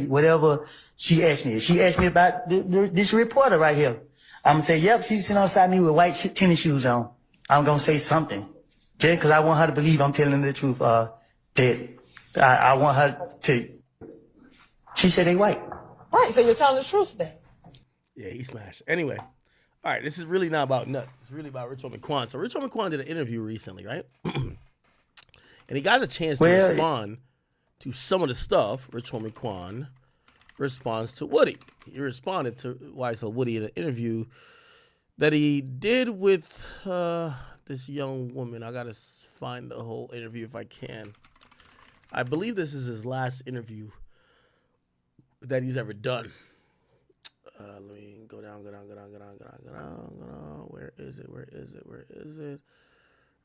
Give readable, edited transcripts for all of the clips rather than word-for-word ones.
whatever she asked me. If she asked me about this reporter right here, I'm going to say, yep, she's sitting outside me with white tennis shoes on. I'm going to say something. Just because I want her to believe I'm telling the truth. That I want her to. She said they white. Right, so you're telling the truth then. Yeah, he smashed. Anyway, all right, this is really not about Nut. It's really about Rich Homie Quan. So Rich Homie Quan did an interview recently, right? And he got a chance to respond to some of the stuff Rich Homie Quan responds to Woody. He responded to YSL Woody in an interview that he did with this young woman. I got to find the whole interview if I can. I believe this is his last interview that he's ever done. Let me go down. Where is it?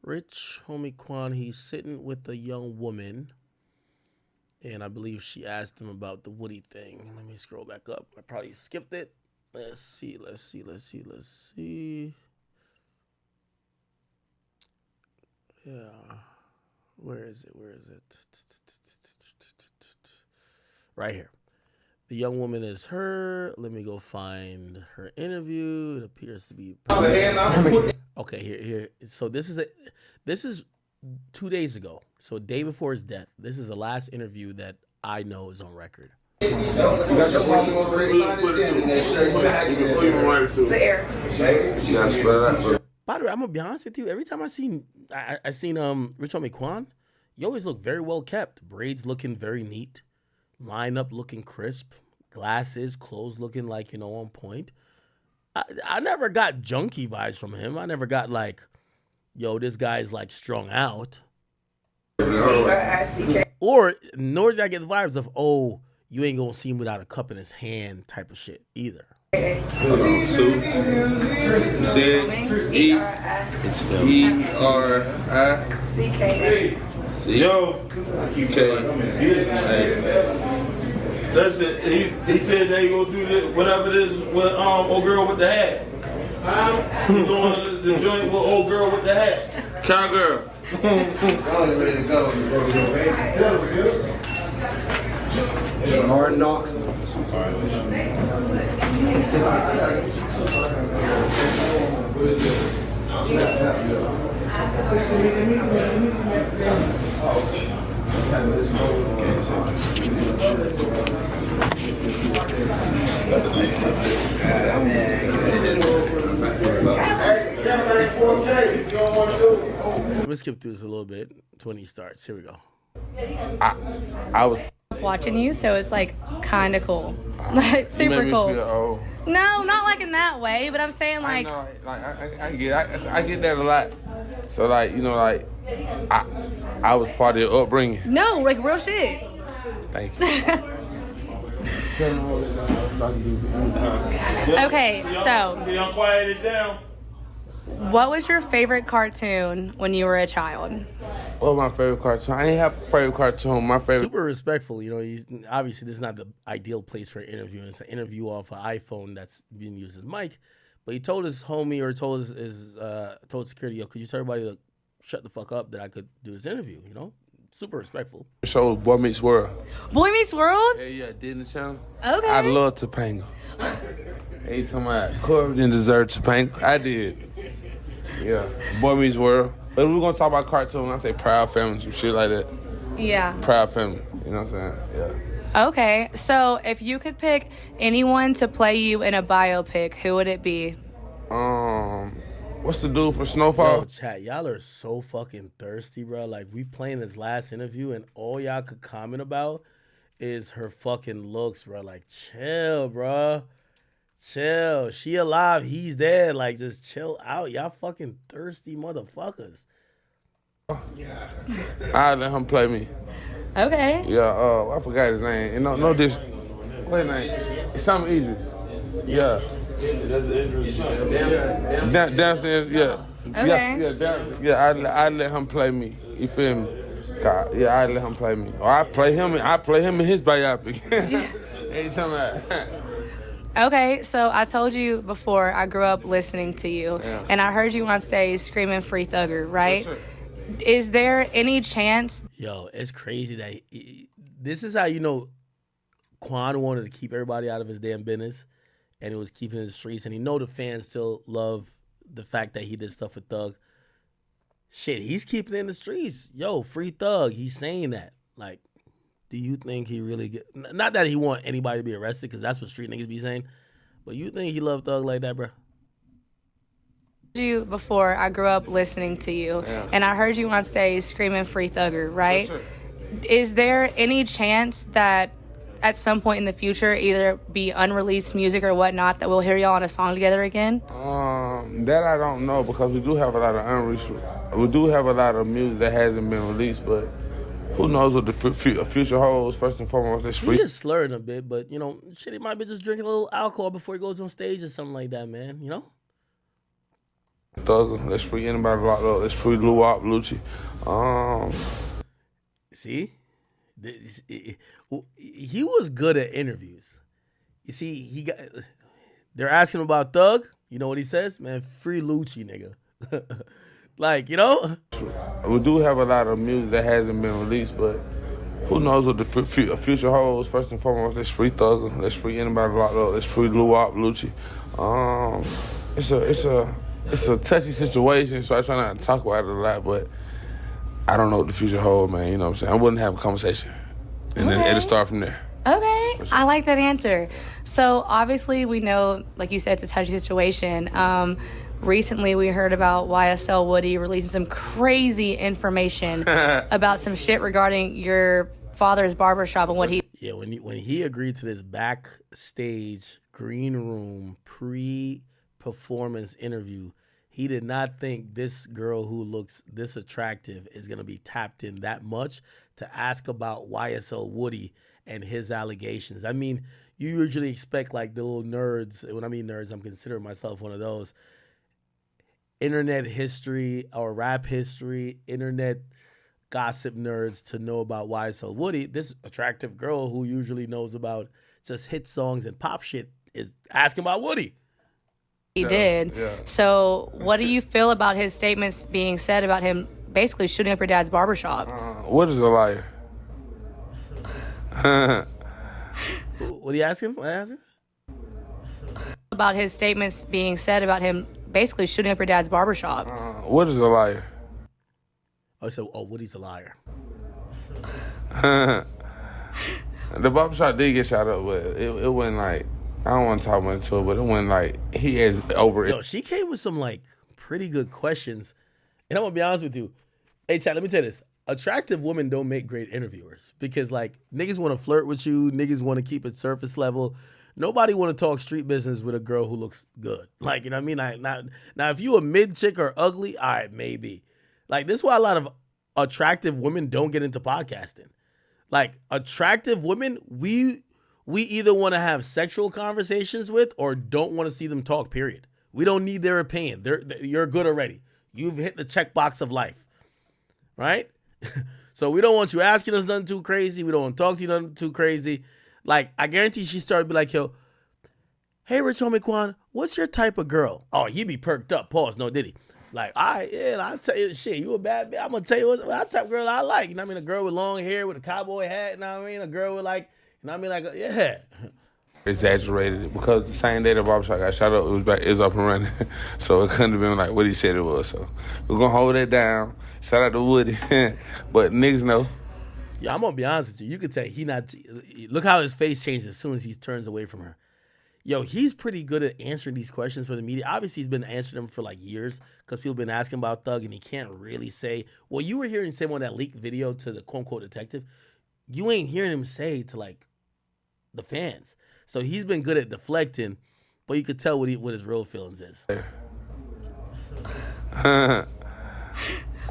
Rich Homie Quan, he's sitting with a young woman, and I believe she asked him about the Woody thing. Let me scroll back up. I probably skipped it. Let's see. Yeah. Where is it? Right here. The young woman is her. Let me go find her interview. It appears to be. Okay, here. So this is 2 days ago. So a day before his death. This is the last interview that I know is on record. By the way, I'm gonna be honest with you. Every time I seen Rich Homie Quan, you always look very well kept. Braids looking very neat. Lineup looking crisp, glasses, clothes looking like, on point. I never got junkie vibes from him. I never got like, yo, this guy's like strung out. Or nor did I get the vibes of, oh, you ain't gonna see him without a cup in his hand type of shit either. It's Phil. E-R-I-C-K. Yo, listen, he said they gonna do this, whatever it is with old girl with the hat. Doing the joint with old girl with the hat. Cowgirl. Ready to go. Hard knocks. Let's skip through this a little bit to when he starts. Here we go. I was watching you, so it's like kind of cool. Like super cool. No, not like in that way, but I'm saying like I get that a lot. So like, I was part of your upbringing. No, like real shit. Thank you. Okay, so Quiet it down. what was your favorite cartoon when you were a child? What was my favorite cartoon? I ain't have a favorite cartoon. My favorite. Super respectful. He's obviously this is not the ideal place for an interview. And it's an interview off an iPhone that's being used as mic. But he told his homie or told told security, yo, could you tell everybody to shut the fuck up that I could do this interview? Super respectful. The show was Boy Meets World. Boy Meets World? Yeah, Disney Channel. Okay. I love Topanga. Every time Corey didn't deserve Topanga, I did. Yeah, Boy Meets World. But we're gonna talk about cartoon. I say Proud Family, some shit like that. Yeah. Proud Family. You know what I'm saying? Yeah. Okay, so if you could pick anyone to play you in a biopic, who would it be? What's the dude for Snowfall? Yo, chat, y'all are so fucking thirsty, bro. Like, we playing this last interview, and all y'all could comment about is her fucking looks, bro. Like, chill, bro. Chill. She alive. He's dead. Like, just chill out. Y'all fucking thirsty motherfuckers. I let him play me. Okay. Yeah. I forgot his name. No, this. What's his name? It's something Idris. Yeah. That's interesting. Dancing. Yeah. Okay. Yeah. I let him play me. You feel me? God, yeah. I let him play me. Or I play him in his biopic. Ain't something like. Okay, so I told you before I grew up listening to you, and I heard you on stage screaming "Free Thugger," right? Sure. Is there any chance? Yo, it's crazy that this is how you know Quan wanted to keep everybody out of his damn business, and it was keeping his streets. And he know the fans still love the fact that he did stuff with Thug. Shit, he's keeping it in the streets. Yo, free Thug. He's saying that. Like, do you think he really not that he want anybody to be arrested, because that's what street niggas be saying, but you think he loved Thug like that, bro? You before I grew up listening to you, and I heard you on stage screaming free Thugger, right? Yes, Is there any chance that at some point in the future, either be unreleased music or whatnot, that we'll hear y'all on a song together again? That I don't know, because we do have a lot of we do have a lot of music that hasn't been released, but who knows what the future holds. First and foremost, it's free. He's just slurring a bit, but you know, shit, he might be just drinking a little alcohol before he goes on stage or something like that, man. You know. Thugger, let's free anybody locked up. Let's free Lou Wop, Lucci. See, he was good at interviews. You see, they're asking him about Thug. You know what he says? Man, free Lucci, nigga. Like, you know? We do have a lot of music that hasn't been released, but who knows what the future holds. First and foremost, let's free Thugger. Let's free anybody locked up. Let's free Lou Wop, Lucci. It's a touchy situation, so I try not to talk about it a lot, but I don't know what the future holds, man. You know what I'm saying? I wouldn't have a conversation, and then it'll start from there. Okay, Sure. I like that answer. So obviously we know, like you said, it's a touchy situation. Recently we heard about YSL Woody releasing some crazy information about some shit regarding your father's barbershop and what he... Yeah, when he agreed to this backstage green room pre-performance interview, he did not think this girl who looks this attractive is going to be tapped in that much to ask about YSL Woody and his allegations. I mean, you usually expect like the little nerds. When I mean nerds, I'm considering myself one of those. Internet history or rap history, internet gossip nerds to know about YSL Woody. This attractive girl who usually knows about just hit songs and pop shit is asking about Woody. He did. Yeah. So what do you feel about his statements being said about him basically shooting up your dad's barbershop? What is a liar? What are you asking? What are you asking? About his statements being said about him basically shooting up your dad's barbershop. What is a liar? Oh, so Woody's a liar. The barbershop did get shot up, but it wasn't like, I don't want to talk much to it, but it wasn't like he is over it. Yo, she came with some like pretty good questions. And I'm gonna be honest with you. Hey, chat, let me tell you this. Attractive women don't make great interviewers because like niggas want to flirt with you, niggas want to keep it surface level. Nobody want to talk street business with a girl who looks good. Like, you know what I mean? Now, if you a mid chick or ugly, all right, maybe. Like, this is why a lot of attractive women don't get into podcasting. Like, attractive women, we either want to have sexual conversations with or don't want to see them talk, period. We don't need their opinion. You're good already. You've hit the checkbox of life, right? So we don't want you asking us nothing too crazy. We don't want to talk to you nothing too crazy. Like, I guarantee she started to be like, yo, hey, Rich Homie Quan, what's your type of girl? Oh, he be perked up. Pause. No, did he? Like, all right, yeah, I'll tell you, shit, you a bad bitch. I'm going to tell you what type of girl I like. You know what I mean? A girl with long hair with a cowboy hat, you know what I mean? A girl with like, you know what I mean? Like, yeah. Exaggerated it because the same day the barbershop got shot up, it was up and running. So it couldn't have been like what he said it was. So we're going to hold that down. Shout out to Woody. But niggas know. Yeah, I'm gonna be honest with you. You could tell he not. Look how his face changed as soon as he turns away from her. Yo, he's pretty good at answering these questions for the media. Obviously, he's been answering them for like years because people been asking about Thug, and he can't really say. Well, you were hearing him on that leaked video to the quote unquote detective. You ain't hearing him say to like the fans. So he's been good at deflecting, but you could tell what his real feelings is.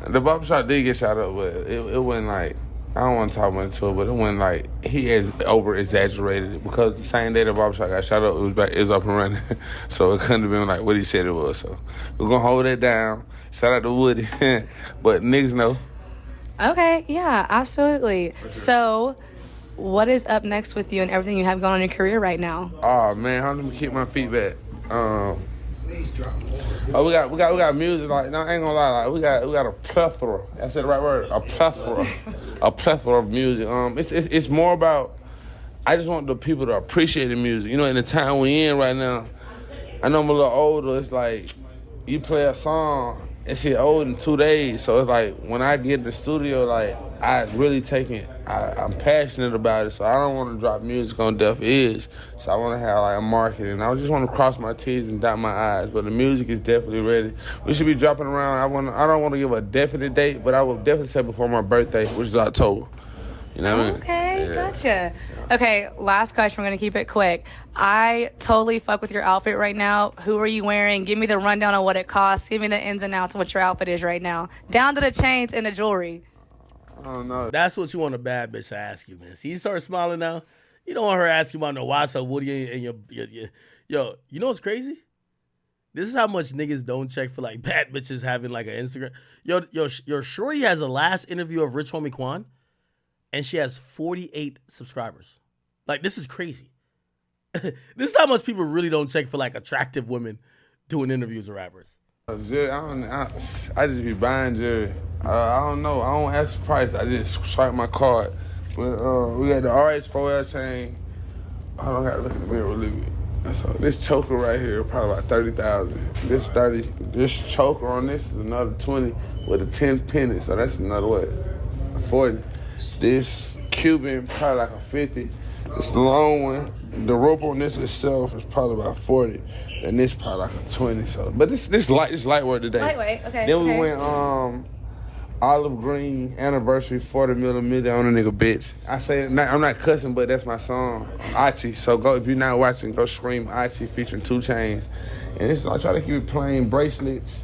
The barbershop did get shot up, but it wasn't like, I don't want to talk much to it, but it wasn't like he has over exaggerated it because the same day the barbershop got shot up, it was up and running. So it couldn't have been like what he said it was. So we're gonna hold that down. Shout out to Woody. But niggas know. Okay, yeah, absolutely. Sure. So what is up next with you and everything you have going on in your career right now? Oh man, I'm gonna keep my feet back. We got music, like, no, I ain't gonna lie, like we got a plethora. That's the right word, a plethora of music. It's more about I just want the people to appreciate the music. You know, in the time we in right now, I know I'm a little older. It's like you play a song, and shit old in 2 days. So it's like when I get in the studio, like I really take it. I'm passionate about it. So I don't want to drop music on deaf ears. So I want to have like a market, and I just want to cross my T's and dot my I's. But the music is definitely ready. We should be dropping around. I don't want to give a definite date, but I will definitely say before my birthday, which is October. You know what I mean? Okay, Yeah. gotcha. Okay, last question. We're going to keep it quick. I totally fuck with your outfit right now. Who are you wearing? Give me the rundown on what it costs. Give me the ins and outs of what your outfit is right now. Down to the chains and the jewelry. I don't know. That's what you want a bad bitch to ask you, man. See, you start smiling now. You don't want her to ask you about no YSL Woody and your yo. You know what's crazy? This is how much niggas don't check for like bad bitches having like an Instagram. Your shorty has a last interview of Rich Homie Quan, and she has 48 subscribers. Like, this is crazy. This is how much people really don't check for like attractive women doing interviews with rappers. Jerry, I just be buying Jerry. I don't know. I don't ask the price. I just swipe my card. But we got the RH4L chain. I don't got to look in the mirror a little bit. So this choker right here, probably about 30,000. This 30. This choker on this is another 20 with a 10 penny. So that's another what? 40. This Cuban probably like a 50. This long one. The rope on this itself is probably about 40, and this probably like a 20. So, but this lightweight today. Lightweight, okay. Then we went olive green anniversary 40 millimeter on a nigga bitch. I say I'm not cussing, but that's my song, Achi. So go if you're not watching, go scream Achi featuring 2 Chainz. And this I try to keep it plain. Bracelets,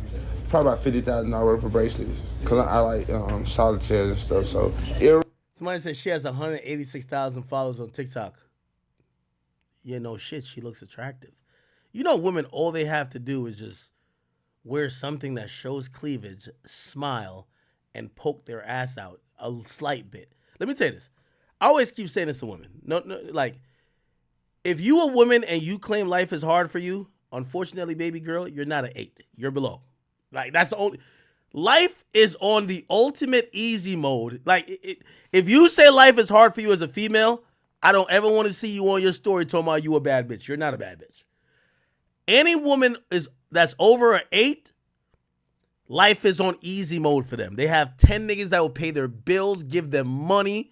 probably about $50,000 worth of bracelets, cause I like solitaires and stuff. So Somebody said she has 186,000 followers on TikTok. Yeah, no shit, she looks attractive. You know, women, all they have to do is just wear something that shows cleavage, smile, and poke their ass out a slight bit. Let me tell you this. I always keep saying this to women. No, like, if you a woman and you claim life is hard for you, unfortunately, baby girl, you're not an 8. You're below. Like, that's the only... Life is on the ultimate easy mode. Like, if you say life is hard for you as a female, I don't ever want to see you on your story talking about you a bad bitch. You're not a bad bitch. Any woman that's over an 8, life is on easy mode for them. They have 10 niggas that will pay their bills, give them money.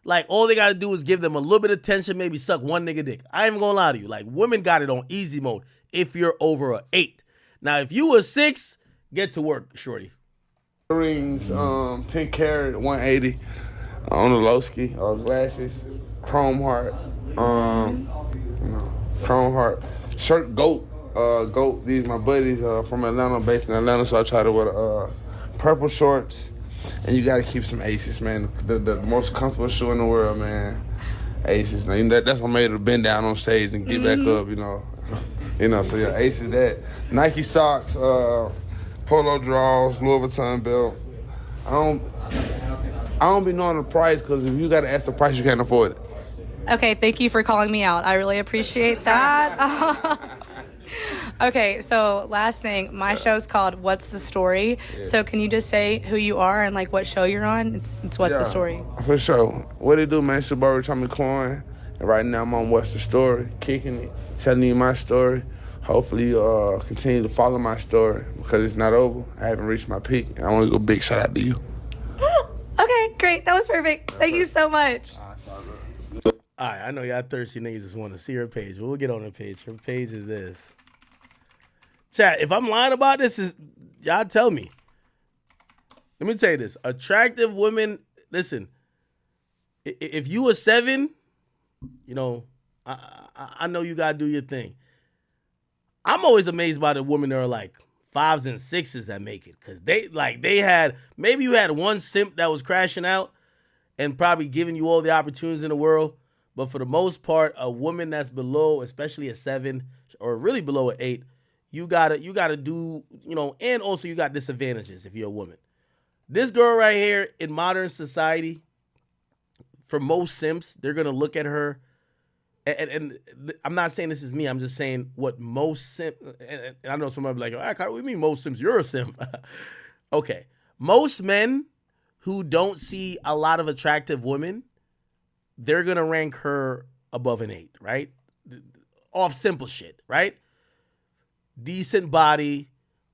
Like, all they got to do is give them a little bit of attention, maybe suck one nigga dick. I ain't even gonna lie to you. Like, women got it on easy mode if you're over an 8. Now, if you a 6, get to work, shorty. Rings, 10 carat, 180 on the Lowski, glasses, chrome heart, chrome heart, shirt, goat. These my buddies from Atlanta, based in Atlanta, so I try to wear purple shorts. And you gotta keep some Aces, man. The most comfortable shoe in the world, man. Aces. Now, that's what made her bend down on stage and get back up, you know. So yeah, Aces that. Nike socks, polo draws, Louis Vuitton belt. I don't be knowing the price, because if you gotta ask the price, you can't afford it. Okay, thank you for calling me out. I really appreciate that. Okay, so last thing, my show's called What's the Story? Yeah. So can you just say who you are and like what show you're on? It's What's the Story? For sure. What it do, man? It's your boy Rich Homie Quan. And right now I'm on What's the Story, kicking it, telling you my story. Hopefully you continue to follow my story, because it's not over. I haven't reached my peak, and I want to go big shout out to you. Okay, great. That was perfect. Thank you so much. All right, I know y'all thirsty niggas just want to see her page, but we'll get on her page. Her page is this. Chat, if I'm lying about this, y'all tell me. Let me tell you this. Attractive women, listen, if you a 7, you know, I know you got to do your thing. I'm always amazed by the women that are like 5s and 6s that make it. Because maybe you had one simp that was crashing out and probably giving you all the opportunities in the world. But for the most part, a woman that's below, especially a 7 or really below an 8, you gotta do, you know, and also you got disadvantages if you're a woman. This girl right here in modern society, for most simps, they're gonna look at her, and I'm not saying this is me, I'm just saying what most simp, and I know somebody will be like, what do you mean most simps? You're a simp. Okay. Most men who don't see a lot of attractive women, they're going to rank her above an 8, right? Off simple shit, right? Decent body,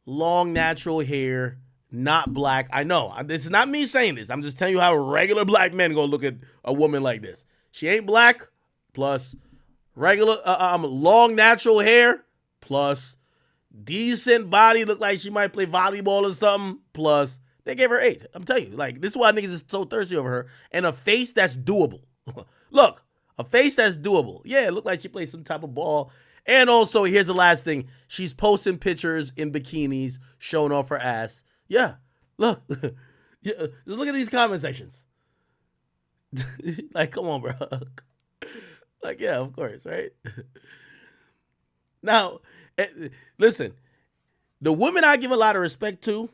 long natural hair, not black. I know. This is not me saying this. I'm just telling you how regular black men go look at a woman like this. She ain't black, plus regular long natural hair, plus decent body, look like she might play volleyball or something, plus they gave her 8. I'm telling you, like, this is why niggas is so thirsty over her. And a face that's doable. Look, a face that's doable. Yeah, it looked like she played some type of ball. And also, here's the last thing. She's posting pictures in bikinis, showing off her ass. Yeah, look. Yeah, just look at these comment sections. Like, come on, bro. Like, yeah, of course, right? Now, listen. The women I give a lot of respect to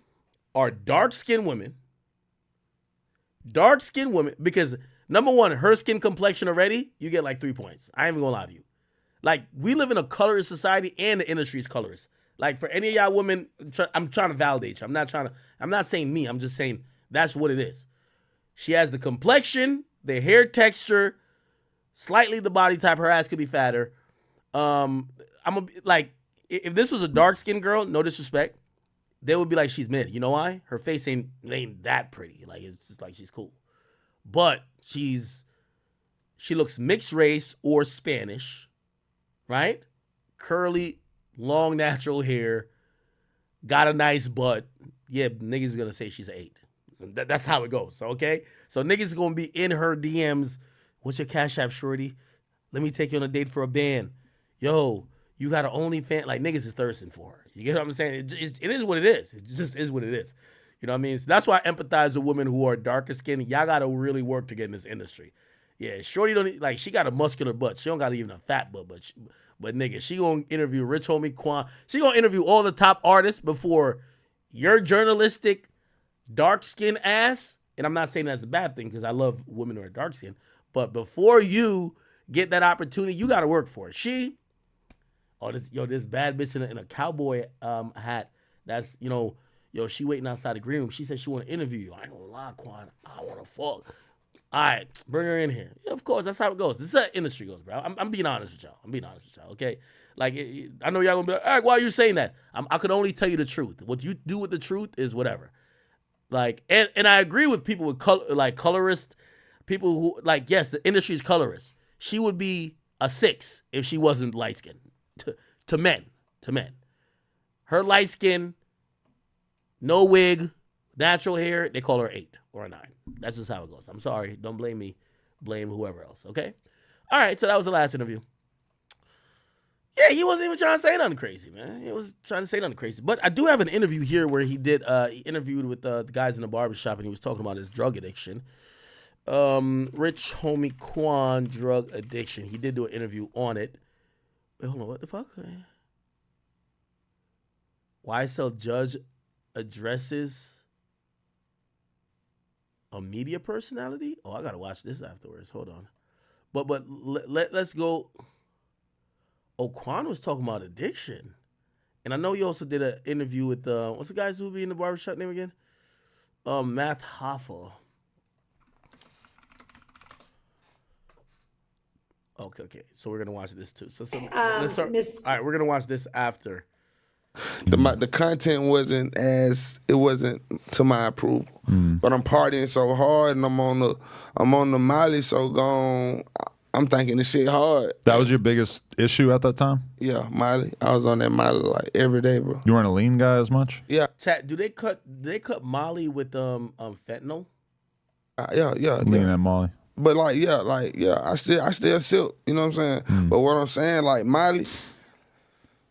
are dark-skinned women. Dark-skinned women, because number one, her skin complexion already, you get like 3 points. I ain't even gonna lie to you. Like, we live in a colorist society and the industry is colorist. Like, for any of y'all women, I'm trying to validate you. I'm not saying me. I'm just saying that's what it is. She has the complexion, the hair texture, slightly the body type. Her ass could be fatter. Like, if this was a dark-skinned girl, no disrespect, they would be like, she's mid. You know why? Her face ain't that pretty. Like, it's just like she's cool. But she looks mixed race or Spanish, right? Curly, long natural hair, got a nice butt. Yeah, niggas gonna say she's an 8. That's how it goes, okay? So niggas gonna be in her DMs. What's your Cash App, shorty? Let me take you on a date for a band. Yo, you got an OnlyFans? Like, niggas is thirsting for her. You get what I'm saying? It is what it is. It just is what it is. You know what I mean? So that's why I empathize with women who are darker skinned. Y'all got to really work to get in this industry. Yeah, shorty don't, like, she got a muscular butt. She don't got even a fat butt, but nigga, she gonna interview Rich Homie Quan. She gonna interview all the top artists before your journalistic dark skin ass. And I'm not saying that's a bad thing because I love women who are dark skinned. But before you get that opportunity, you got to work for it. This bad bitch in a cowboy hat. That's, she waiting outside the green room. She said she want to interview you. I ain't gonna lie, Quan. I want to fuck. All right, bring her in here. Yeah, of course, that's how it goes. This is how industry goes, bro. I'm being honest with y'all. Okay? Like, I know y'all gonna be like, Eric, why are you saying that? I could only tell you the truth. What you do with the truth is whatever. Like, and I agree with people with colorist, people who, like, yes, the industry is colorist. She would be a 6 if she wasn't light skinned. To men. Her light skin, no wig, natural hair, they call her 8 or a 9. That's just how it goes. I'm sorry. Don't blame me. Blame whoever else, okay? All right, so that was the last interview. Yeah, he wasn't even trying to say nothing crazy, man. He was trying to say nothing crazy. But I do have an interview here where he interviewed with the guys in the barbershop, and he was talking about his drug addiction. Rich Homie Quan, drug addiction. He did do an interview on it. Wait, hold on, what the fuck? YSL judge addresses a media personality? Oh, I gotta watch this afterwards. Hold on. But let's go. Oh, Quan was talking about addiction. And I know he also did an interview with what's the guys who be in the barbershop name again? Matt Hoffa. Okay. So we're gonna watch this too. So let's start. All right, we're gonna watch this after. The content wasn't to my approval, but I'm partying so hard and I'm on the Molly so gone. I'm thinking this shit hard. That was your biggest issue at that time? Yeah, Molly. I was on that Molly like every day, bro. You weren't a lean guy as much? Yeah. Chat, do they cut Molly with fentanyl? Yeah. Lean and Molly. But I still silk, you know what I'm saying? But what I'm saying, like Molly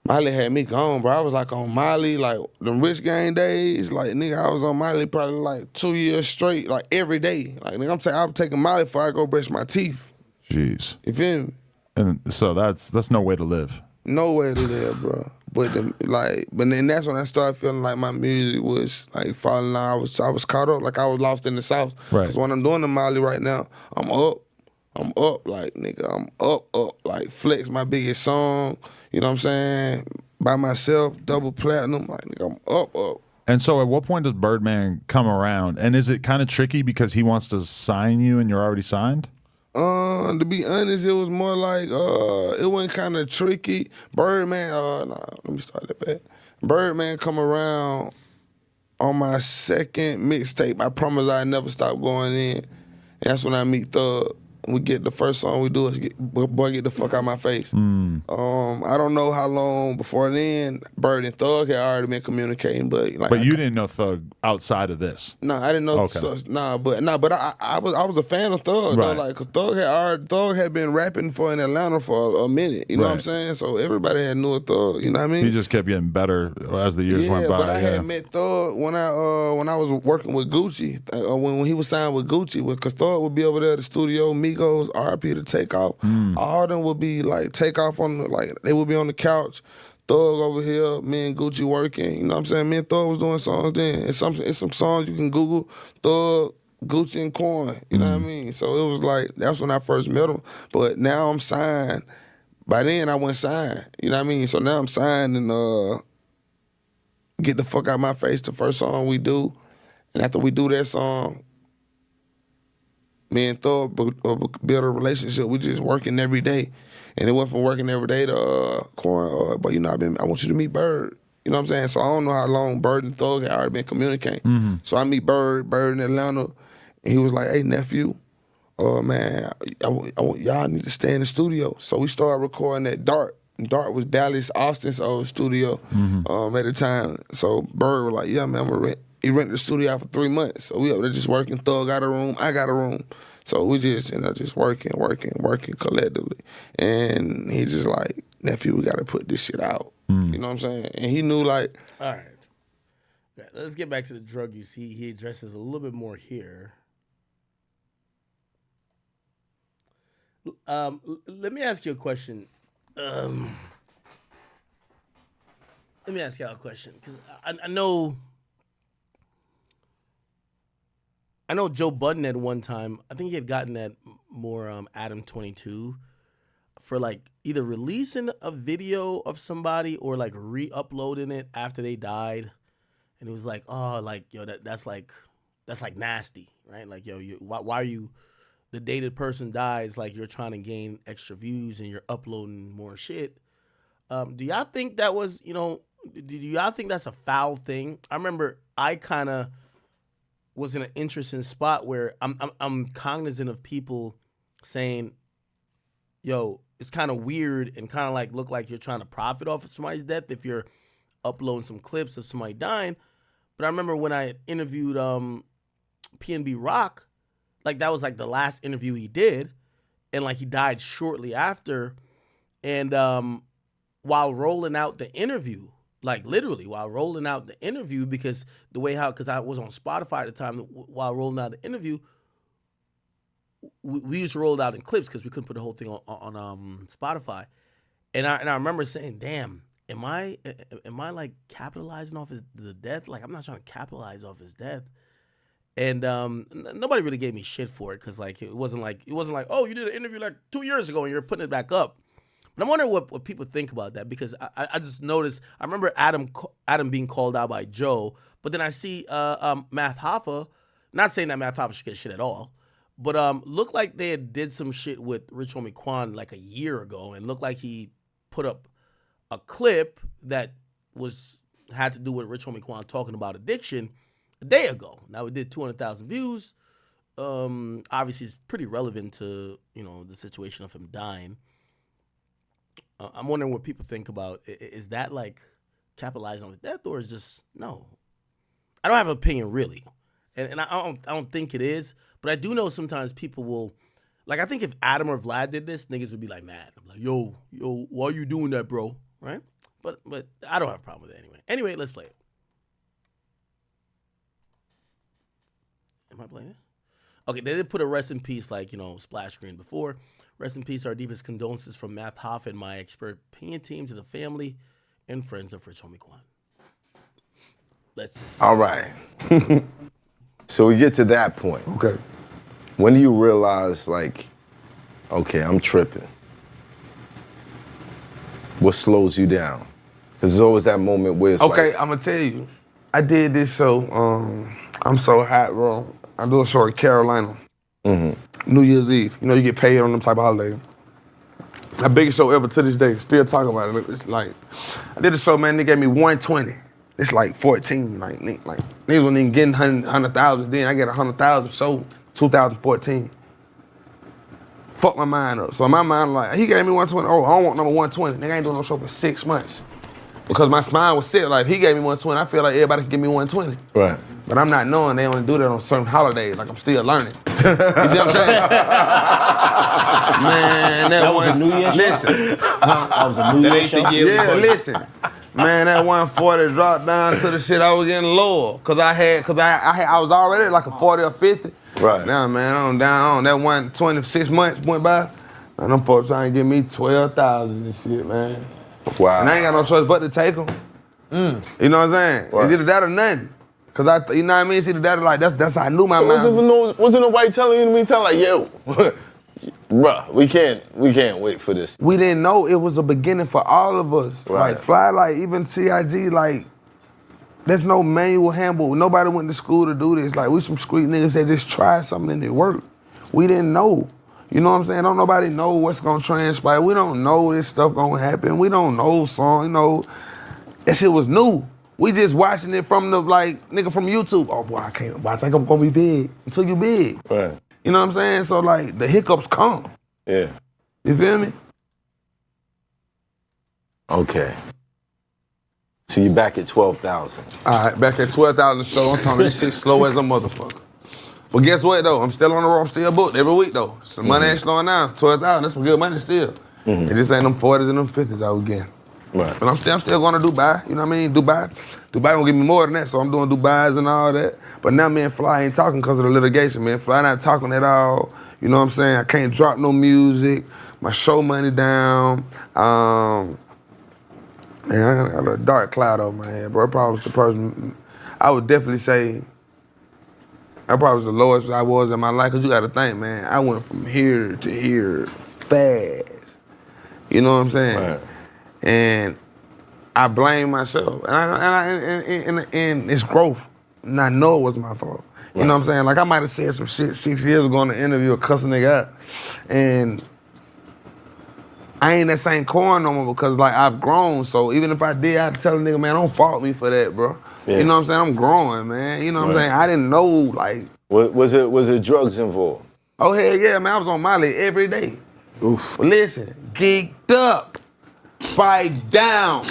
had me gone, bro. I was like on Molly, like them rich gang days. Like, nigga, I was on Molly probably like 2 years straight, like every day. Like, nigga, I'm taking Molly before I go brush my teeth. Jeez. You feel me? And so that's no way to live. No way to live, bro. But then that's when I started feeling like my music was like falling out. I was caught up, like I was lost in the South. Right. Because when I'm doing the Molly right now, I'm up, like nigga, I'm up. Like Flex, my biggest song, you know what I'm saying? By myself, double platinum, like nigga, I'm up. And so at what point does Birdman come around? And is it kind of tricky because he wants to sign you and you're already signed? To be honest, it was more like it wasn't kind of tricky. Birdman, let me start that back. Birdman come around on my second mixtape. I promise I never stop going in. And that's when I meet Thug. We get the first song we do is Boy Get the Fuck Out My Face. I don't know how long before then Bird and Thug had already been communicating, but like. But you didn't know Thug outside of this. No, I didn't know. Okay. But I was a fan of Thug, right. though, like, cause Thug had been rapping in Atlanta for a minute. You know what I'm saying? So everybody had knew a Thug. You know what I mean? He just kept getting better as the years went by. But I had met Thug when I was working with Gucci, when he was signed with Gucci, cause Thug would be over there at the studio, Migos, RP to Takeoff. All of them would be like Takeoff they would be on the couch. Thug over here, me and Gucci working. You know what I'm saying? Me and Thug was doing songs then. It's some songs you can Google. Thug, Gucci, and Quan. You know what I mean? So it was like, that's when I first met him. But now I'm signed. By then I wasn't signed. You know what I mean? So now I'm signed and Get the Fuck Out My Face, the first song we do. And after we do that song, me and Thug build a relationship. We just working every day. And it went from working every day to Quan, but I want you to meet Bird. You know what I'm saying? So I don't know how long Bird and Thug had already been communicating. So I meet Bird in Atlanta, and he was like, hey, nephew, man, I want y'all need to stay in the studio. So we started recording at Dart. And Dart was Dallas Austin's old studio at the time. So Bird was like, yeah, man, I'm gonna rent. He rented the studio out for 3 months. So we up there just working. Thug got a room, I got a room. So we just, just working collectively. And he just like, nephew, we got to put this shit out. You know what I'm saying? And he knew like. All right. Let's get back to the drug use. He addresses a little bit more here. Let me ask you a question. Because I know Joe Budden at one time, I think he had gotten that more Adam 22 for like either releasing a video of somebody or like re-uploading it after they died. And it was like, oh, like, yo, that's like nasty, right? Like, yo, why are you, the day the person dies, like you're trying to gain extra views and you're uploading more shit. Do y'all think that was, do y'all think that's a foul thing? I remember I kind of was in an interesting spot where I'm cognizant of people saying, yo, it's kind of weird and kind of like look like you're trying to profit off of somebody's death if you're uploading some clips of somebody dying. But I remember when I interviewed PNB Rock, like that was like the last interview he did, and like he died shortly after. And while rolling out the interview, like literally while rolling out the interview, because I was on Spotify at the time, while rolling out the interview, we used to roll it out in clips because we couldn't put the whole thing on Spotify. And I remember saying, damn, am I like capitalizing off the death? Like, I'm not trying to capitalize off his death. And nobody really gave me shit for it because like it wasn't like, oh, you did an interview like 2 years ago and you're putting it back up. But I'm wondering what people think about that, because I just noticed, I remember Adam being called out by Joe, but then I see Math Hoffa, not saying that Math Hoffa should get shit at all, but looked like they did some shit with Rich Homie Quan like a year ago, and looked like he put up a clip that had to do with Rich Homie Quan talking about addiction a day ago. Now it did 200,000 views. Obviously, it's pretty relevant to the situation of him dying. I'm wondering what people think about. Is that like capitalizing on his death, or is just no? I don't have an opinion really, and I don't think it is. But I do know sometimes people will, like, I think if Adam or Vlad did this, niggas would be like mad. I'm like, yo, why are you doing that, bro? Right? But I don't have a problem with it anyway. Anyway, let's play it. Am I playing it? Okay, they did put a rest in peace, like, splash screen before. Rest in peace, our deepest condolences from Math Hoffa and my expert opinion team to the family and friends of Rich Homie Quan. All right. So we get to that point. Okay. When do you realize, like, okay, I'm tripping? What slows you down? Because there's always that moment where it's Okay, like, I'm gonna tell you. I did this show, I'm So Hot, bro. I do a show in Carolina. New Year's Eve. You know, you get paid on them type of holidays. My biggest show ever to this day. Still talking about it. It's like, I did a show, man. They gave me 120. It's like 14. Like niggas wasn't even getting 100,000 then. I get 100,000 show 2014. Fuck my mind up. So in my mind, like, he gave me 120. Oh, I don't want number 120. Nigga ain't doing no show for 6 months. Because my spine was set. Like, if he gave me 120, I feel like everybody can give me 120. Right. But I'm not knowing they only do that on certain holidays. Like, I'm still learning. You see what I'm saying? Man, that was a New Year's show? Listen. That was a New Year's show? Yeah, listen. Man, that 140 dropped down to the shit I was getting lower. Cause I was already at like a 40 or 50. Right. Now, man, I'm down on that 120, 6 months went by. And them folks trying to give me 12,000 and shit, man. Wow. And I ain't got no choice but to take them. You know what I'm saying? Right. It's either that or nothing. Cause you know what I mean? It's either that or like, that's how I knew my So mind. wasn't nobody telling you in the meantime, like, yo, bruh, we can't wait for this. We didn't know it was a beginning for all of us. Right. Like Fly, like even CIG, like there's no manual handbook. Nobody went to school to do this. Like we some street niggas that just tried something and it worked. We didn't know. You know what I'm saying? Don't nobody know what's gonna transpire. We don't know this stuff gonna happen. We don't know song, you know. That shit was new. We just watching it from the like nigga from YouTube. Oh boy, I think I'm gonna be big until you big. Right. You know what I'm saying? So like the hiccups come. Yeah. You feel me? Okay. So you back at 12,000. All right, back at 12,000 show. I'm talking this shit slow as a motherfucker. But guess what though? I'm still on the road. I'm still booked every week though. So money ain't slowing down. 12,000. That's some good money still. It just ain't them 40s and them 50s I was getting. Right. But I'm still going to Dubai. You know what I mean? Dubai gonna give me more than that. So I'm doing Dubais and all that. But now me and Fly ain't talking because of the litigation. Man, Fly not talking at all. You know what I'm saying? I can't drop no music. My show money down. Man, I got a dark cloud over my head, bro. I probably was the person. I would definitely say I probably was the lowest I was in my life. Cause you got to think, man. I went from here to here fast. You know what I'm saying? Right. And I blame myself, and it's growth. And I know it was my fault. You know what I'm saying? Like I might have said some shit 6 years ago in the interview, a cussing nigga out, and I ain't that same Quan no more because like I've grown. So even if I did, I had to tell a nigga, man, don't fault me for that, bro. Yeah. You know what I'm saying? I'm growing, man. You know what I'm saying? I didn't know like. Was it drugs involved? Oh hell yeah, man! I was on Molly every day. Oof. But listen, geeked up. Spike down.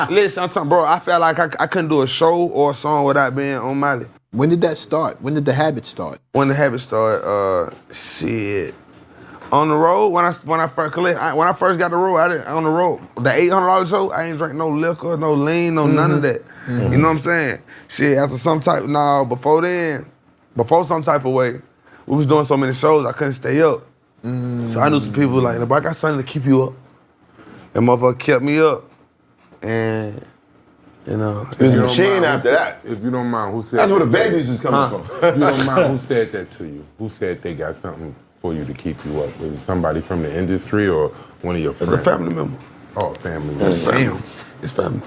Listen, I'm talking, bro, I felt like I couldn't do a show or a song without being on Molly. When did that start? When did the habit start? When the habit started, shit. On the road, when I first got the road, on the road, the $800 show, I ain't drink no liquor, no lean, no none of that. You know what I'm saying? Shit, after before some type of way, we was doing so many shows, I couldn't stay up. So I knew some people like, I got something to keep you up. That motherfucker kept me up. And, you know. It was a machine after that. If you don't mind, who said That's where the babies was coming from. If you don't mind, who said that to you? Who said they got something for you to keep you up? Was it somebody from the industry or one of your friends? It's a family member. Oh, family member. Damn. It's family.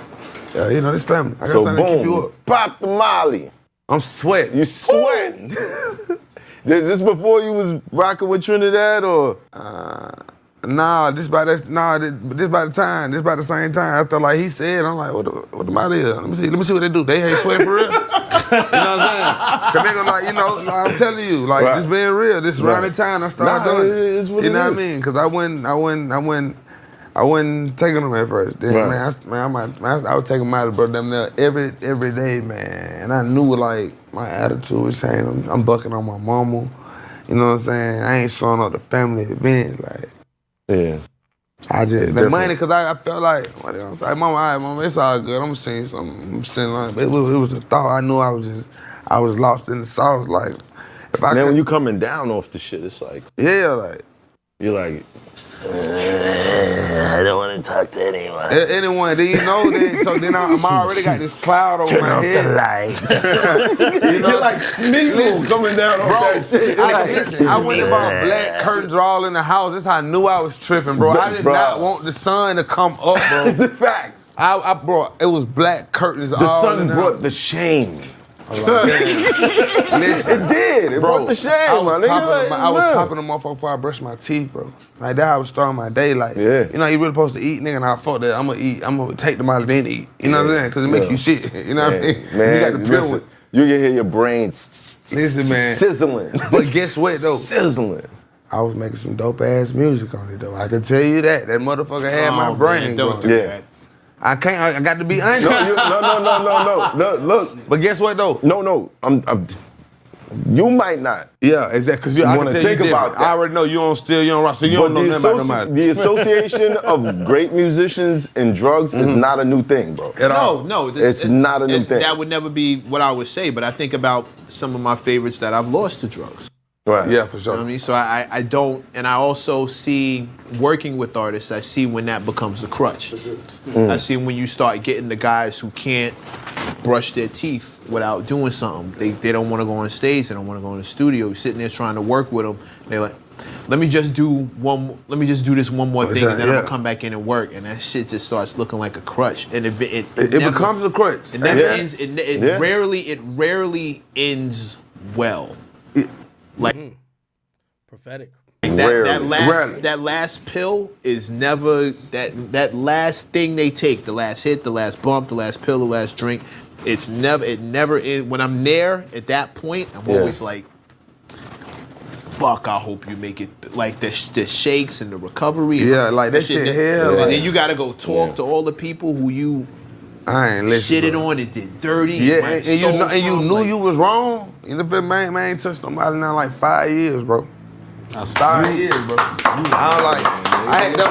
Yeah, you know, it's family. I got So something to keep you boom, up. pop the Molly. I'm sweating. You sweating. Is this before you was rocking with Trinidad or? This about the same time. I felt like he said, I'm like, what the matter is? Let me see what they do. They ain't sweat for real. You know what I'm saying? Cause they gonna like, you know, like I'm telling you, like Right. just being real. This around the time I started doing it is what you it know is. what I mean? Cause I wasn't taking them at first. Then, Right. I would take them out of bro them there every day, man. And I knew like my attitude was saying I'm bucking on my mama. You know what I'm saying? I ain't showing up to family events like. Yeah. I just It's the different. money because I felt like what else? I was like, Mama, all right, Mama, it's all good. I'm gonna sing something. I'm singing like it was a thought. I knew I was lost in the sauce. Like if I Then could, when you coming down off the shit, it's like yeah, like you're like, I don't want to talk to anyone. anyone. Then you know then I'm already got this cloud over my head. Turn off the lights. You're like Smeagol coming down off that shit. I went and bought black curtains all in the house. That's how I knew I was tripping, bro. I did Bro. not want the sun to come up, bro. The facts. I brought it was black curtains The all in sun the brought house. the shame. I was like, damn. Listen, It did. It brought the shade, my nigga. I was popping them off before I brushed my teeth, bro. Like that, I was starting my day. Like, Yeah. you know, you really supposed to eat, nigga. And I fuck that. I'm gonna take the Molly then eat. You know what I'm saying? Because it makes you shit. You know what I mean? Man, you got the pill listen, you can hear your brain Listen, man. sizzling. But guess what, though? Sizzling. I was making some dope ass music on it, though. I can tell you that. That motherfucker had my brain don't going. do Yeah. that. I can't. I got to be honest. No. Look. But guess what, though? No. You might not. Yeah, exactly. Because I wanna can tell think you about different. that. I already know you don't steal, you don't rock, so you don't know nothing about nobody. The association of great musicians and drugs is not a new thing, bro. At all. No, It's not a new thing. That would never be what I would say, but I think about some of my favorites that I've lost to drugs. Right. Yeah, for You sure. know what I mean? So I don't, and I also see working with artists, I see when that becomes a crutch. I see when you start getting the guys who can't brush their teeth without doing something. They don't want to go on stage, they don't want to go in the studio. You're sitting there trying to work with them. They're like, let me just do this one more thing, and then I'm gonna come back in and work. And that shit just starts looking like a crutch. And it never, becomes a crutch. It never ends. It rarely ends well. Like Prophetic. that last pill is never that last thing they take, the last hit, the last bump, the last pill, the last drink. It never is. When I'm there at that point, I'm always like, fuck, I hope you make it. Like the shakes and the recovery. Yeah, like that shit hell. And then you gotta go talk to all the people who you I ain't listening. shitted on and did dirty. Yeah, might have and you stole knew from, like, you was wrong. You know, man ain't touched nobody now like 5 years, bro. 5 years, bro. That's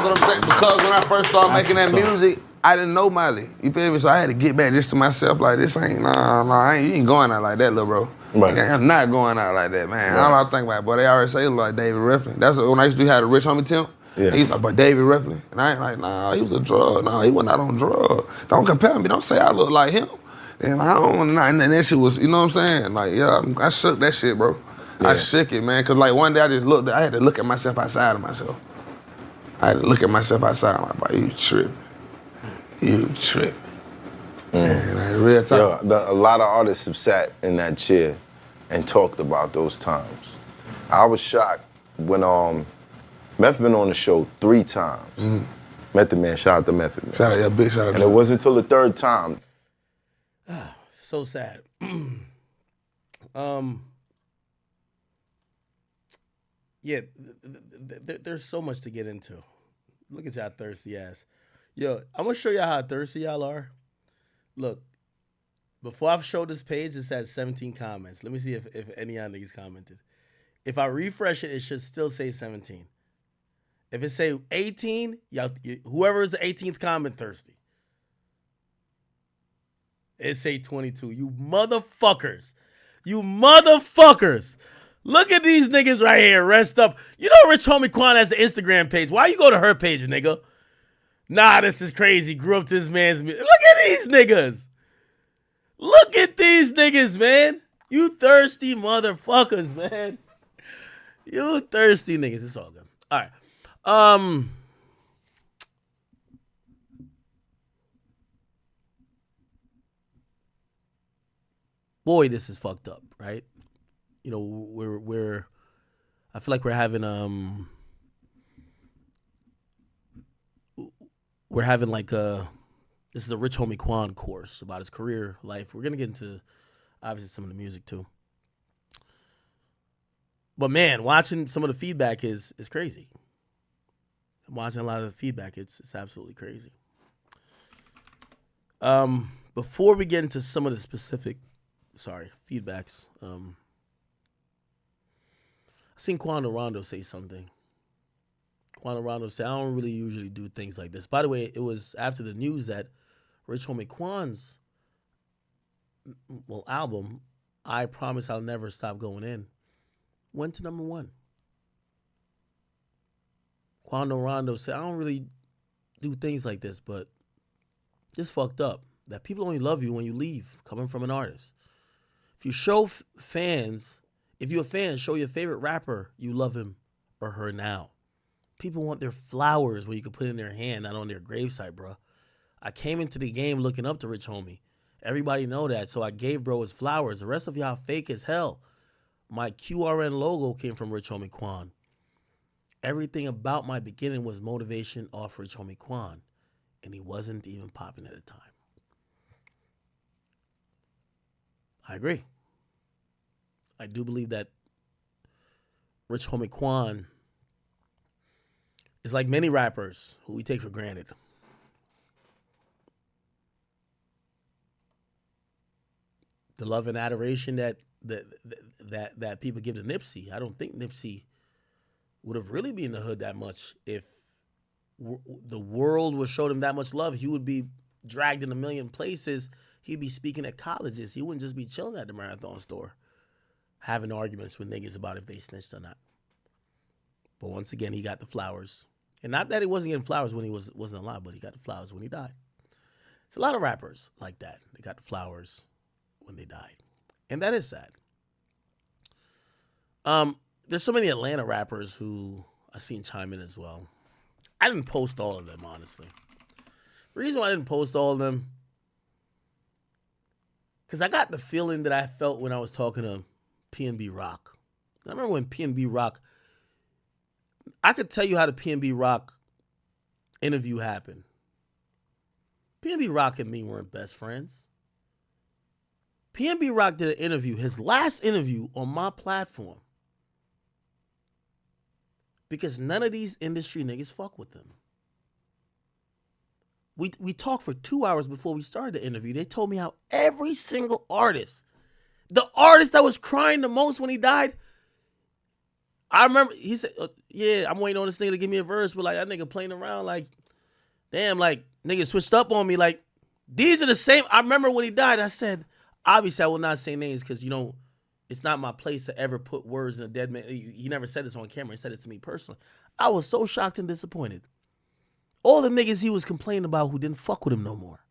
what I'm saying. Because when I first started making that music, I didn't know Miley. You feel me? So I had to get back just to myself. Like this ain't you ain't going out like that, little bro. Right. Like, I'm not going out like that, man. All I think about, boy, they already say it like David Ruffin. That's when I used to have the Rich Homie Temp. Yeah. He was like, but David Ruffin. And I ain't like, nah, he was a drug. Nah, he wasn't out on drugs. Don't compare me. Don't say I look like him. And I don't, and that shit was, you know what I'm saying? Like, yeah, I shook that shit, bro. Yeah. I shook it, man. Cause like one day I had to look at myself outside of myself. I had to look at myself outside. I'm like, boy, you tripping. You tripping. Man, like, real time. A lot of artists have sat in that chair and talked about those times. I was shocked when Meth been on the show 3 times. Method Man, shout out to Method Man. Shout out, yeah, big shout out. And it wasn't until the 3rd time. So sad. Yeah, there's so much to get into. Look at y'all thirsty ass. Yo, I'm gonna show y'all how thirsty y'all are. Look, before I've showed this page, it's had 17 comments. Let me see if any of y'all niggas commented. If I refresh it, it should still say 17. If it say 18, y'all, whoever is the 18th comment thirsty. It say 22. You motherfuckers. You motherfuckers. Look at these niggas right here. Rest up. You know Rich Homie Quan has an Instagram page. Why you go to her page, nigga? Nah, this is crazy. Grew up to this man's music. Look at these niggas. Look at these niggas, man. You thirsty motherfuckers, man. You thirsty niggas. It's all good. All right. Boy, this is fucked up, right? You know, we're I feel like we're having like this is a Rich Homie Quan course about his career life. We're gonna get into obviously some of the music too. But man, watching some of the feedback is crazy. I'm watching a lot of the feedback. It's absolutely crazy. Before we get into some of the specific feedbacks, I seen Quan Rondo say something. Quan Rondo said, I don't really usually do things like this. By the way, it was after the news that Rich Homie Quan's album, I Promise I'll Never Stop Going In, went to number 1. Quan Rondo said, I don't really do things like this, but it's fucked up that people only love you when you leave, coming from an artist. If you show fans, if you're a fan, show your favorite rapper you love him or her now. People want their flowers when you can put it in their hand, not on their gravesite, bro. I came into the game looking up to Rich Homie, Everybody know that. So I gave bro his flowers. The rest of y'all fake as hell. My QRN logo came from Rich Homie Quan. Everything about my beginning was motivation off Rich Homie Quan. And he wasn't even popping at the time. I agree. I do believe that Rich Homie Quan is like many rappers who we take for granted. The love and adoration that people give to Nipsey. I don't think Nipsey would have really been in the hood that much if the world would show him that much love. He would be dragged in a million places. He'd be speaking at colleges. He wouldn't just be chilling at the Marathon store, having arguments with niggas about if they snitched or not. But once again, he got the flowers. And not that he wasn't getting flowers when he wasn't alive, but he got the flowers when he died. It's a lot of rappers like that. They got the flowers when they died. And that is sad. There's so many Atlanta rappers who I seen chime in as well. I didn't post all of them, honestly. The reason why I didn't post all of them, because I got the feeling that I felt when I was talking to PNB Rock. I remember when PNB Rock, I could tell you how the PNB Rock interview happened. PNB Rock and me weren't best friends. PNB Rock did an interview, his last interview on my platform, because none of these industry niggas fuck with them. We talked for 2 hours before we started the interview. They told me how every single artist, the artist that was crying the most when he died, I remember he said, yeah, I'm waiting on this nigga to give me a verse, but like that nigga playing around like, damn, like niggas switched up on me. Like these are the same. I remember when he died, I said, obviously I will not say names because, you know, it's not my place to ever put words in a dead man. He never said this on camera. He said it to me personally. I was so shocked and disappointed. All the niggas he was complaining about who didn't fuck with him no more.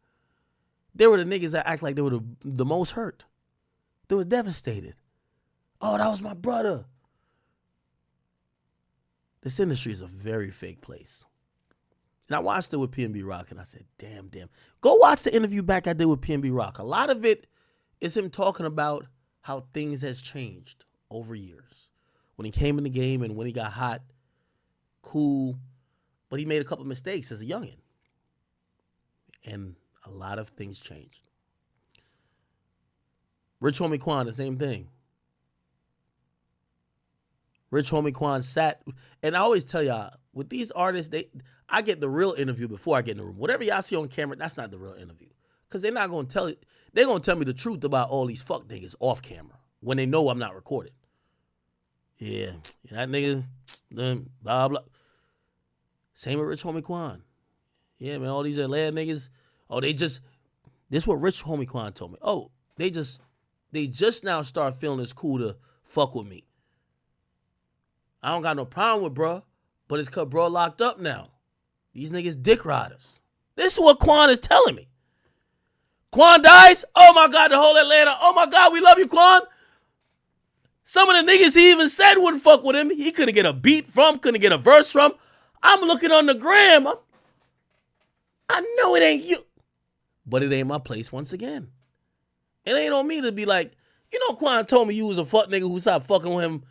They were the niggas that act like they were the most hurt. They were devastated. Oh, that was my brother. This industry is a very fake place. And I watched it with PNB Rock and I said, damn. Go watch the interview back I did with PNB Rock. A lot of it is him talking about how things has changed over years. When he came in the game and when he got hot, cool, but he made a couple of mistakes as a youngin'. And a lot of things changed. Rich Homie Quan, the same thing. Rich Homie Quan sat, and I always tell y'all, with these artists, I get the real interview before I get in the room. Whatever y'all see on camera, that's not the real interview. Because they're not going to tell it. They're going to tell me the truth about all these fuck niggas off camera when they know I'm not recorded. Yeah, that nigga, blah, blah. Same with Rich Homie Quan. Yeah, man, all these Atlanta niggas, this is what Rich Homie Quan told me. Oh, they just now start feeling it's cool to fuck with me. I don't got no problem with bruh, but it's because bruh locked up now. These niggas dick riders. This is what Quan is telling me. Quan dies? Oh my God, the whole Atlanta. Oh my God, we love you, Quan. Some of the niggas he even said wouldn't fuck with him. He couldn't get a beat from, couldn't get a verse from. I'm looking on the gram. I know it ain't you. But it ain't my place once again. It ain't on me to be like, you know, Quan told me you was a fuck nigga who stopped fucking with him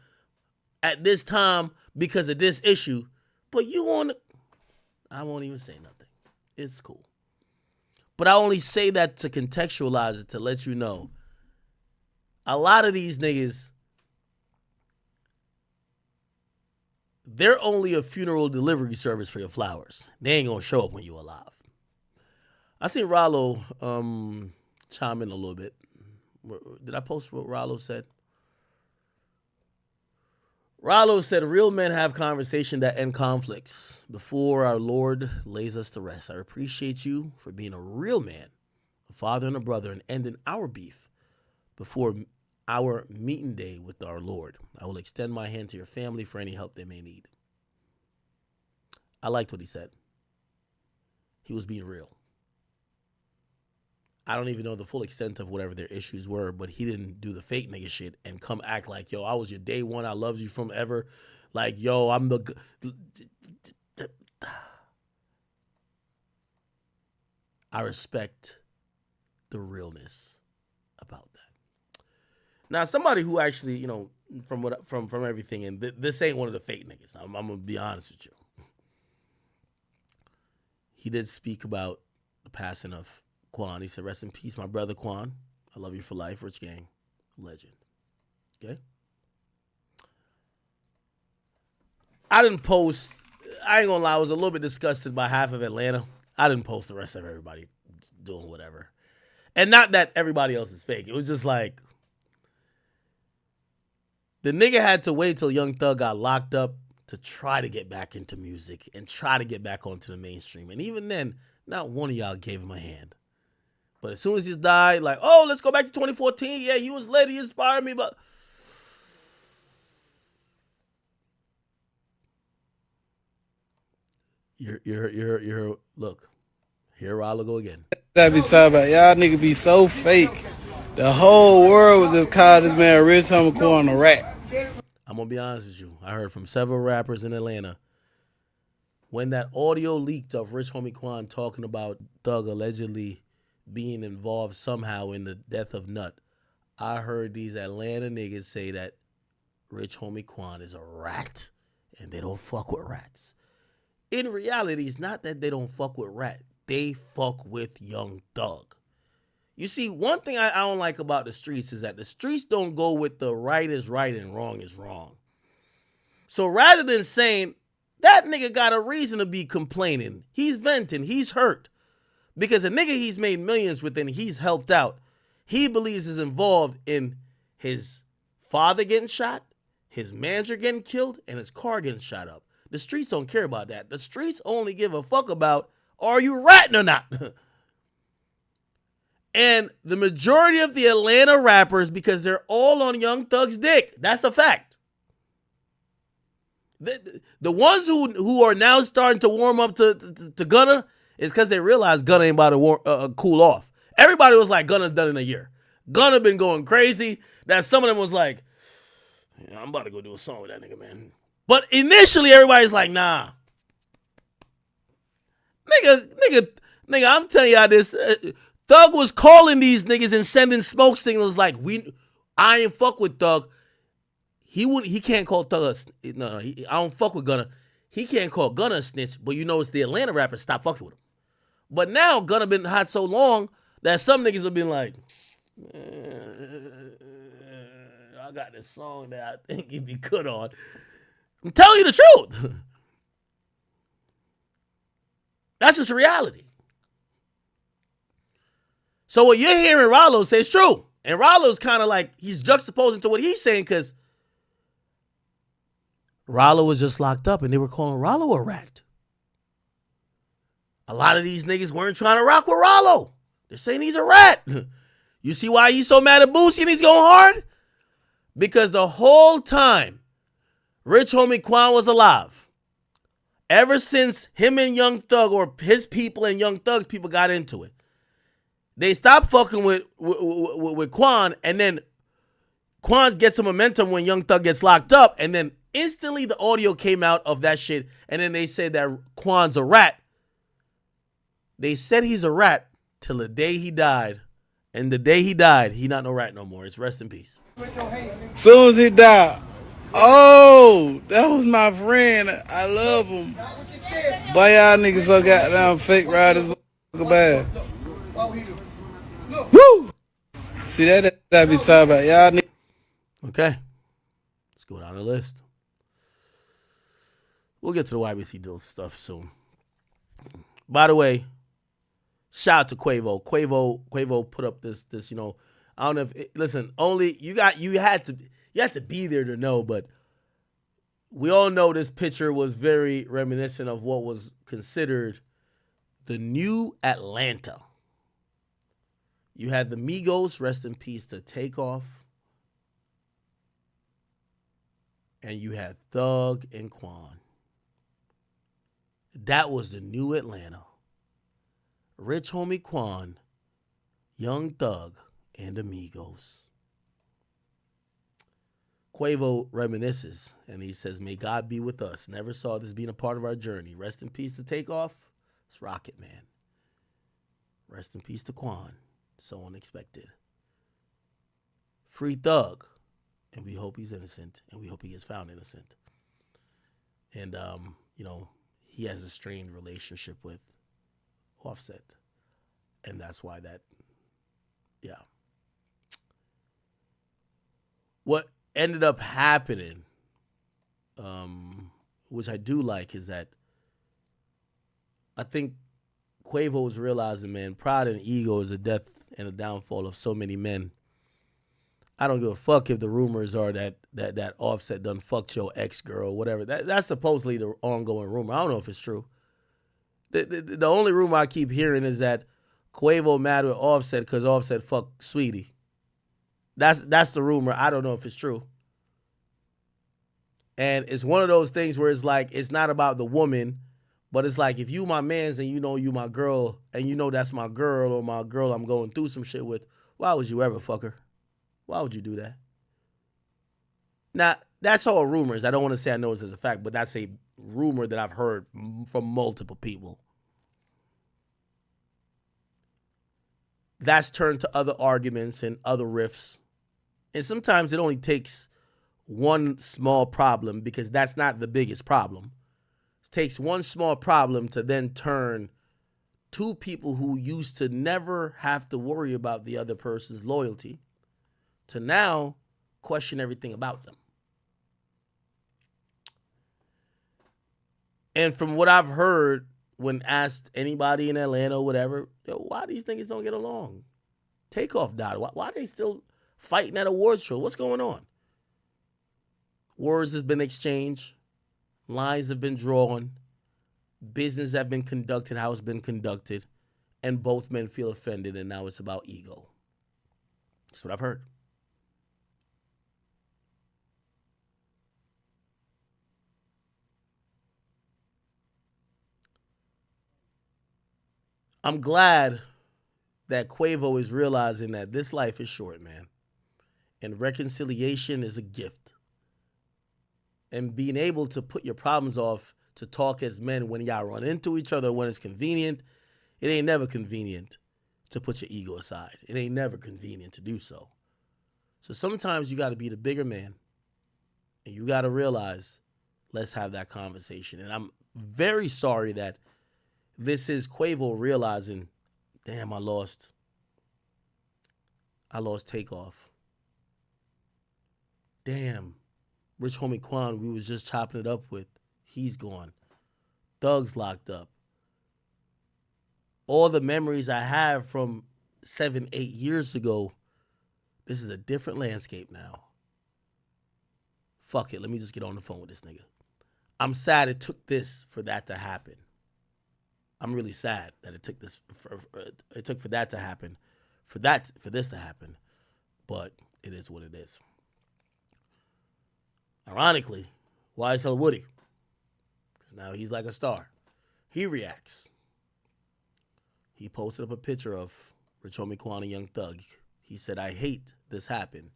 at this time because of this issue. But you want to, I won't even say nothing. It's cool. But I only say that to contextualize it, to let you know. A lot of these niggas, they're only a funeral delivery service for your flowers. They ain't gonna show up when you're alive. I seen Rollo chime in a little bit. Did I post what Rollo said? Rollo said, real men have conversation that end conflicts before our Lord lays us to rest. I appreciate you for being a real man, a father and a brother, and ending our beef before our meeting day with our Lord. I will extend my hand to your family for any help they may need. I liked what he said. He was being real. I don't even know the full extent of whatever their issues were, but he didn't do the fake nigga shit and come act like, yo, I was your day one. I loved you from ever. Like, yo, I'm the... I respect the realness about that. Now, somebody who actually, you know, from everything, and this ain't one of the fake niggas. I'm gonna be honest with you. He did speak about the passing of Quan. He said, "Rest in peace, my brother Quan. I love you for life, Rich Gang, legend." Okay. I didn't post. I ain't gonna lie. I was a little bit disgusted by half of Atlanta. I didn't post the rest of everybody doing whatever, and not that everybody else is fake. It was just like the nigga had to wait till Young Thug got locked up to try to get back into music and try to get back onto the mainstream. And even then, not one of y'all gave him a hand. But as soon as he died, like, oh, let's go back to 2014. Yeah, he was lit. He inspired me, but you're look, here Rollo go again. I be talking about y'all niggas be so fake. The whole world was just called this man Rich Homie Quan a rat. I'm gonna be honest with you. I heard from several rappers in Atlanta when that audio leaked of Rich Homie Quan talking about Thug allegedly being involved somehow in the death of Nut. I heard these Atlanta niggas say that Rich Homie Quan is a rat and they don't fuck with rats. In reality, it's not that they don't fuck with rat. They fuck with Young Thug. You see, one thing I don't like about the streets is that the streets don't go with the right is right and wrong is wrong. So rather than saying, that nigga got a reason to be complaining, he's venting, he's hurt, because a nigga he's made millions with and he's helped out, he believes is involved in his father getting shot, his manager getting killed, and his car getting shot up. The streets don't care about that. The streets only give a fuck about, are you ratting or not? And the majority of the Atlanta rappers, because they're all on Young Thug's dick. That's a fact. The ones who are now starting to warm up to Gunna is because they realize Gunna ain't about to cool off. Everybody was like, Gunna's done in a year. Gunna been going crazy. That some of them was like, yeah, I'm about to go do a song with that nigga, man. But initially, everybody's like, nah. Nigga, I'm telling y'all this. Thug was calling these niggas and sending smoke signals like, I ain't fuck with Thug. He can't call Thug I don't fuck with Gunna. He can't call Gunna a snitch, but you know it's the Atlanta rappers stop fucking with him. But now Gunna been hot so long that some niggas have been like, I got this song that I think he'd be good on. I'm telling you the truth. That's just reality. So what you're hearing Rollo say is true. And Rollo's kind of like, he's juxtaposing to what he's saying because Rollo was just locked up and they were calling Rollo a rat. A lot of these niggas weren't trying to rock with Rollo. They're saying he's a rat. You see why he's so mad at Boosie and he's going hard? Because the whole time Rich Homie Quan was alive, ever since him and Young Thug or his people and Young Thug's people got into it, they stopped fucking with Quan, and then Quan gets some momentum when Young Thug gets locked up, and then instantly the audio came out of that shit, and then they said that Quan's a rat. They said he's a rat till the day he died, and the day he died, he not no rat no more. It's rest in peace. Soon as he died, oh, that was my friend. I love him. But y'all niggas so goddamn fake riders, bad. Woo! See that I be talking about. Y'all niggas. Okay. Let's go down the list. We'll get to the YBC deal stuff soon. By the way, shout out to Quavo. Quavo put up this, you know, I don't know if listen, only you had to be there to know, but we all know this picture was very reminiscent of what was considered the new Atlanta. You had the Migos, rest in peace, to Takeoff. And you had Thug and Quan. That was the new Atlanta. Rich Homie Quan, Young Thug, and the Migos. Quavo reminisces, and he says, may God be with us. Never saw this being a part of our journey. Rest in peace to Takeoff. It's Rocket Man. Rest in peace to Quan. So unexpected. Free Thug. And we hope he's innocent. And we hope he gets found innocent. And, he has a strained relationship with Offset. And that's why What ended up happening, which I do like, is that I think Quavo was realizing, man, pride and ego is the death and the downfall of so many men. I don't give a fuck if the rumors are that Offset done fucked your ex-girl, whatever. That's supposedly the ongoing rumor. I don't know if it's true. The only rumor I keep hearing is that Quavo mad with Offset because Offset fucked Sweetie. That's the rumor. I don't know if it's true. And it's one of those things where it's like, it's not about the woman, but it's like, if you my mans and you know you my girl, and you know that's my girl or my girl I'm going through some shit with, why would you ever fuck her? Why would you do that? Now, that's all rumors. I don't want to say I know this as a fact, but that's a rumor that I've heard from multiple people. That's turned to other arguments and other riffs. And sometimes it only takes one small problem, because that's not the biggest problem. It takes one small problem to then turn two people who used to never have to worry about the other person's loyalty to now question everything about them. And from what I've heard, when asked anybody in Atlanta or whatever, why these niggas don't get along? Takeoff died. Why are they still fighting at awards show? What's going on? Words has been exchanged. Lines have been drawn. Business have been conducted how it's been conducted. And both men feel offended, and now it's about ego. That's what I've heard. I'm glad that Quavo is realizing that this life is short, man. And reconciliation is a gift. And being able to put your problems off to talk as men when y'all run into each other, when it's convenient, it ain't never convenient to put your ego aside. It ain't never convenient to do so. So sometimes you got to be the bigger man. And you got to realize, let's have that conversation. And I'm very sorry that this is Quavo realizing, damn, I lost Takeoff. Damn, Rich Homie Quan, we was just chopping it up with, he's gone. Thug's locked up. All the memories I have from 7-8 years ago, this is a different landscape now. Fuck it, let me just get on the phone with this nigga. I'm sad it took this for that to happen. I'm really sad that it took this for that to happen, for this to happen, but it is what it is. Ironically, YSL Woody, because now he's like a star, he reacts. He posted up a picture of Rich Homie Quan and Young Thug. He said, "I hate this happened."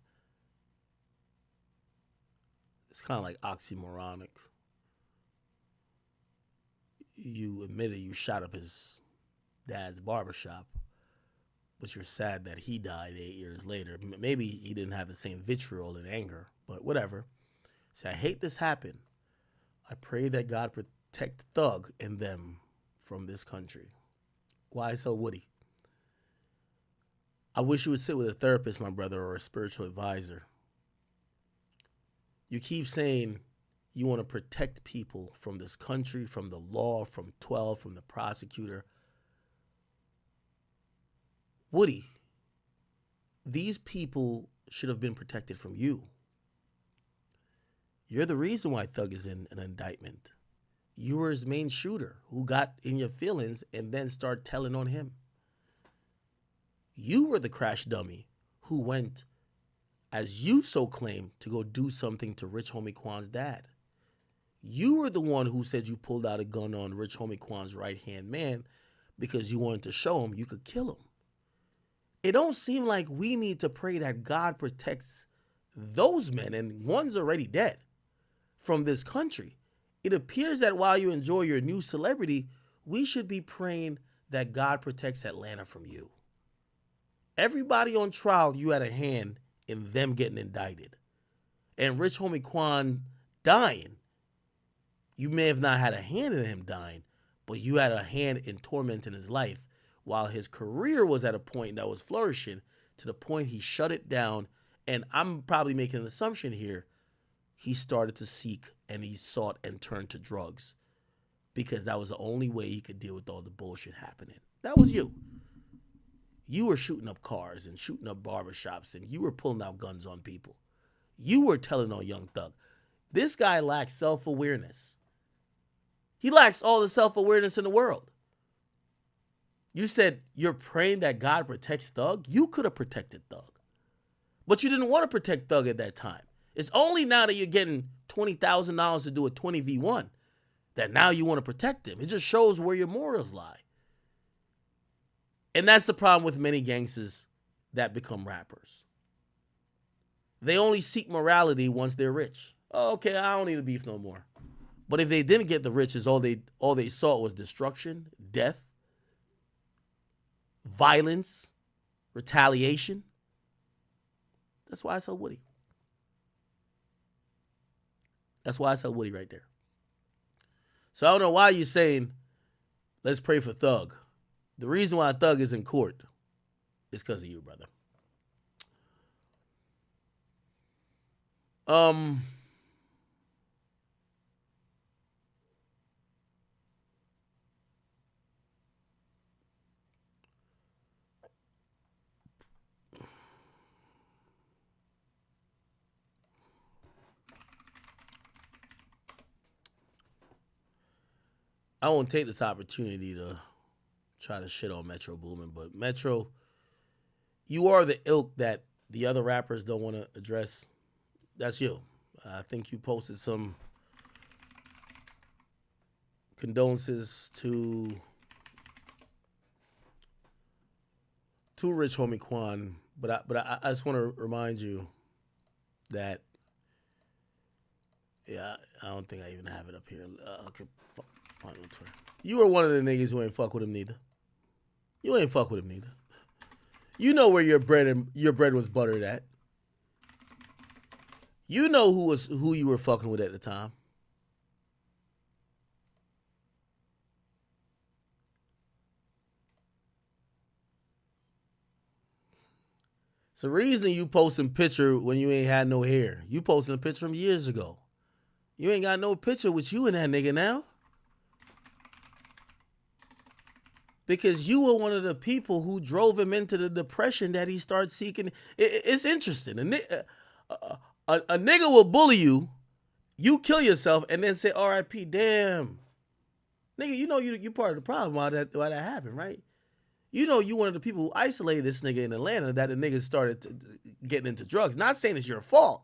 It's kind of like oxymoronic. You admitted you shot up his dad's barbershop, but you're sad that he died 8 years later. Maybe he didn't have the same vitriol and anger, but whatever. Say, I hate this happened. I pray that God protect Thug and them from this country. YSL Woody. I wish you would sit with a therapist, my brother, or a spiritual advisor. You keep saying you want to protect people from this country, from the law, from 12, from the prosecutor. Woody, these people should have been protected from you. You're the reason why Thug is in an indictment. You were his main shooter who got in your feelings and then started telling on him. You were the crash dummy who went, as you so claim, to go do something to Rich Homie Quan's dad. You were the one who said you pulled out a gun on Rich Homie Quan's right-hand man because you wanted to show him you could kill him. It don't seem like we need to pray that God protects those men, and one's already dead, from this country. It appears that while you enjoy your new celebrity, we should be praying that God protects Atlanta from you. Everybody on trial, you had a hand in them getting indicted. And Rich Homie Quan dying, you may have not had a hand in him dying, but you had a hand in tormenting his life while his career was at a point that was flourishing to the point he shut it down. And I'm probably making an assumption here. He started to seek and he sought and turned to drugs because that was the only way he could deal with all the bullshit happening. That was you. You were shooting up cars and shooting up barbershops and you were pulling out guns on people. You were telling on Young Thug. This guy lacks self-awareness. He lacks all the self-awareness in the world. You said you're praying that God protects Thug. You could have protected Thug. But you didn't want to protect Thug at that time. It's only now that you're getting $20,000 to do a 20v1 that now you want to protect him. It just shows where your morals lie. And that's the problem with many gangsters that become rappers. They only seek morality once they're rich. Oh, okay, I don't need to beef no more. But if they didn't get the riches, all they saw was destruction, death, violence, retaliation. That's why I sell Woody. That's why I sell Woody right there. So I don't know why you're saying, let's pray for Thug. The reason why Thug is in court is because of you, brother. I won't take this opportunity to try to shit on Metro Boomin, but Metro, you are the ilk that the other rappers don't want to address. That's you. I think you posted some condolences to Rich Homie Quan, but I just want to remind you that, yeah, I don't think I even have it up here. I could find it on Twitter. You were one of the niggas who ain't fuck with him neither. You ain't fuck with him neither. You know where your bread was buttered at. You know who you were fucking with at the time. It's the reason you posting picture when you ain't had no hair. You posting a picture from years ago. You ain't got no picture with you and that nigga now. Because you were one of the people who drove him into the depression that he started seeking. It's interesting. A nigga will bully you, you kill yourself, and then say, R.I.P., damn. Nigga, you know you part of the problem why that happened, right? You know you one of the people who isolated this nigga in Atlanta that the nigga started getting into drugs. Not saying it's your fault,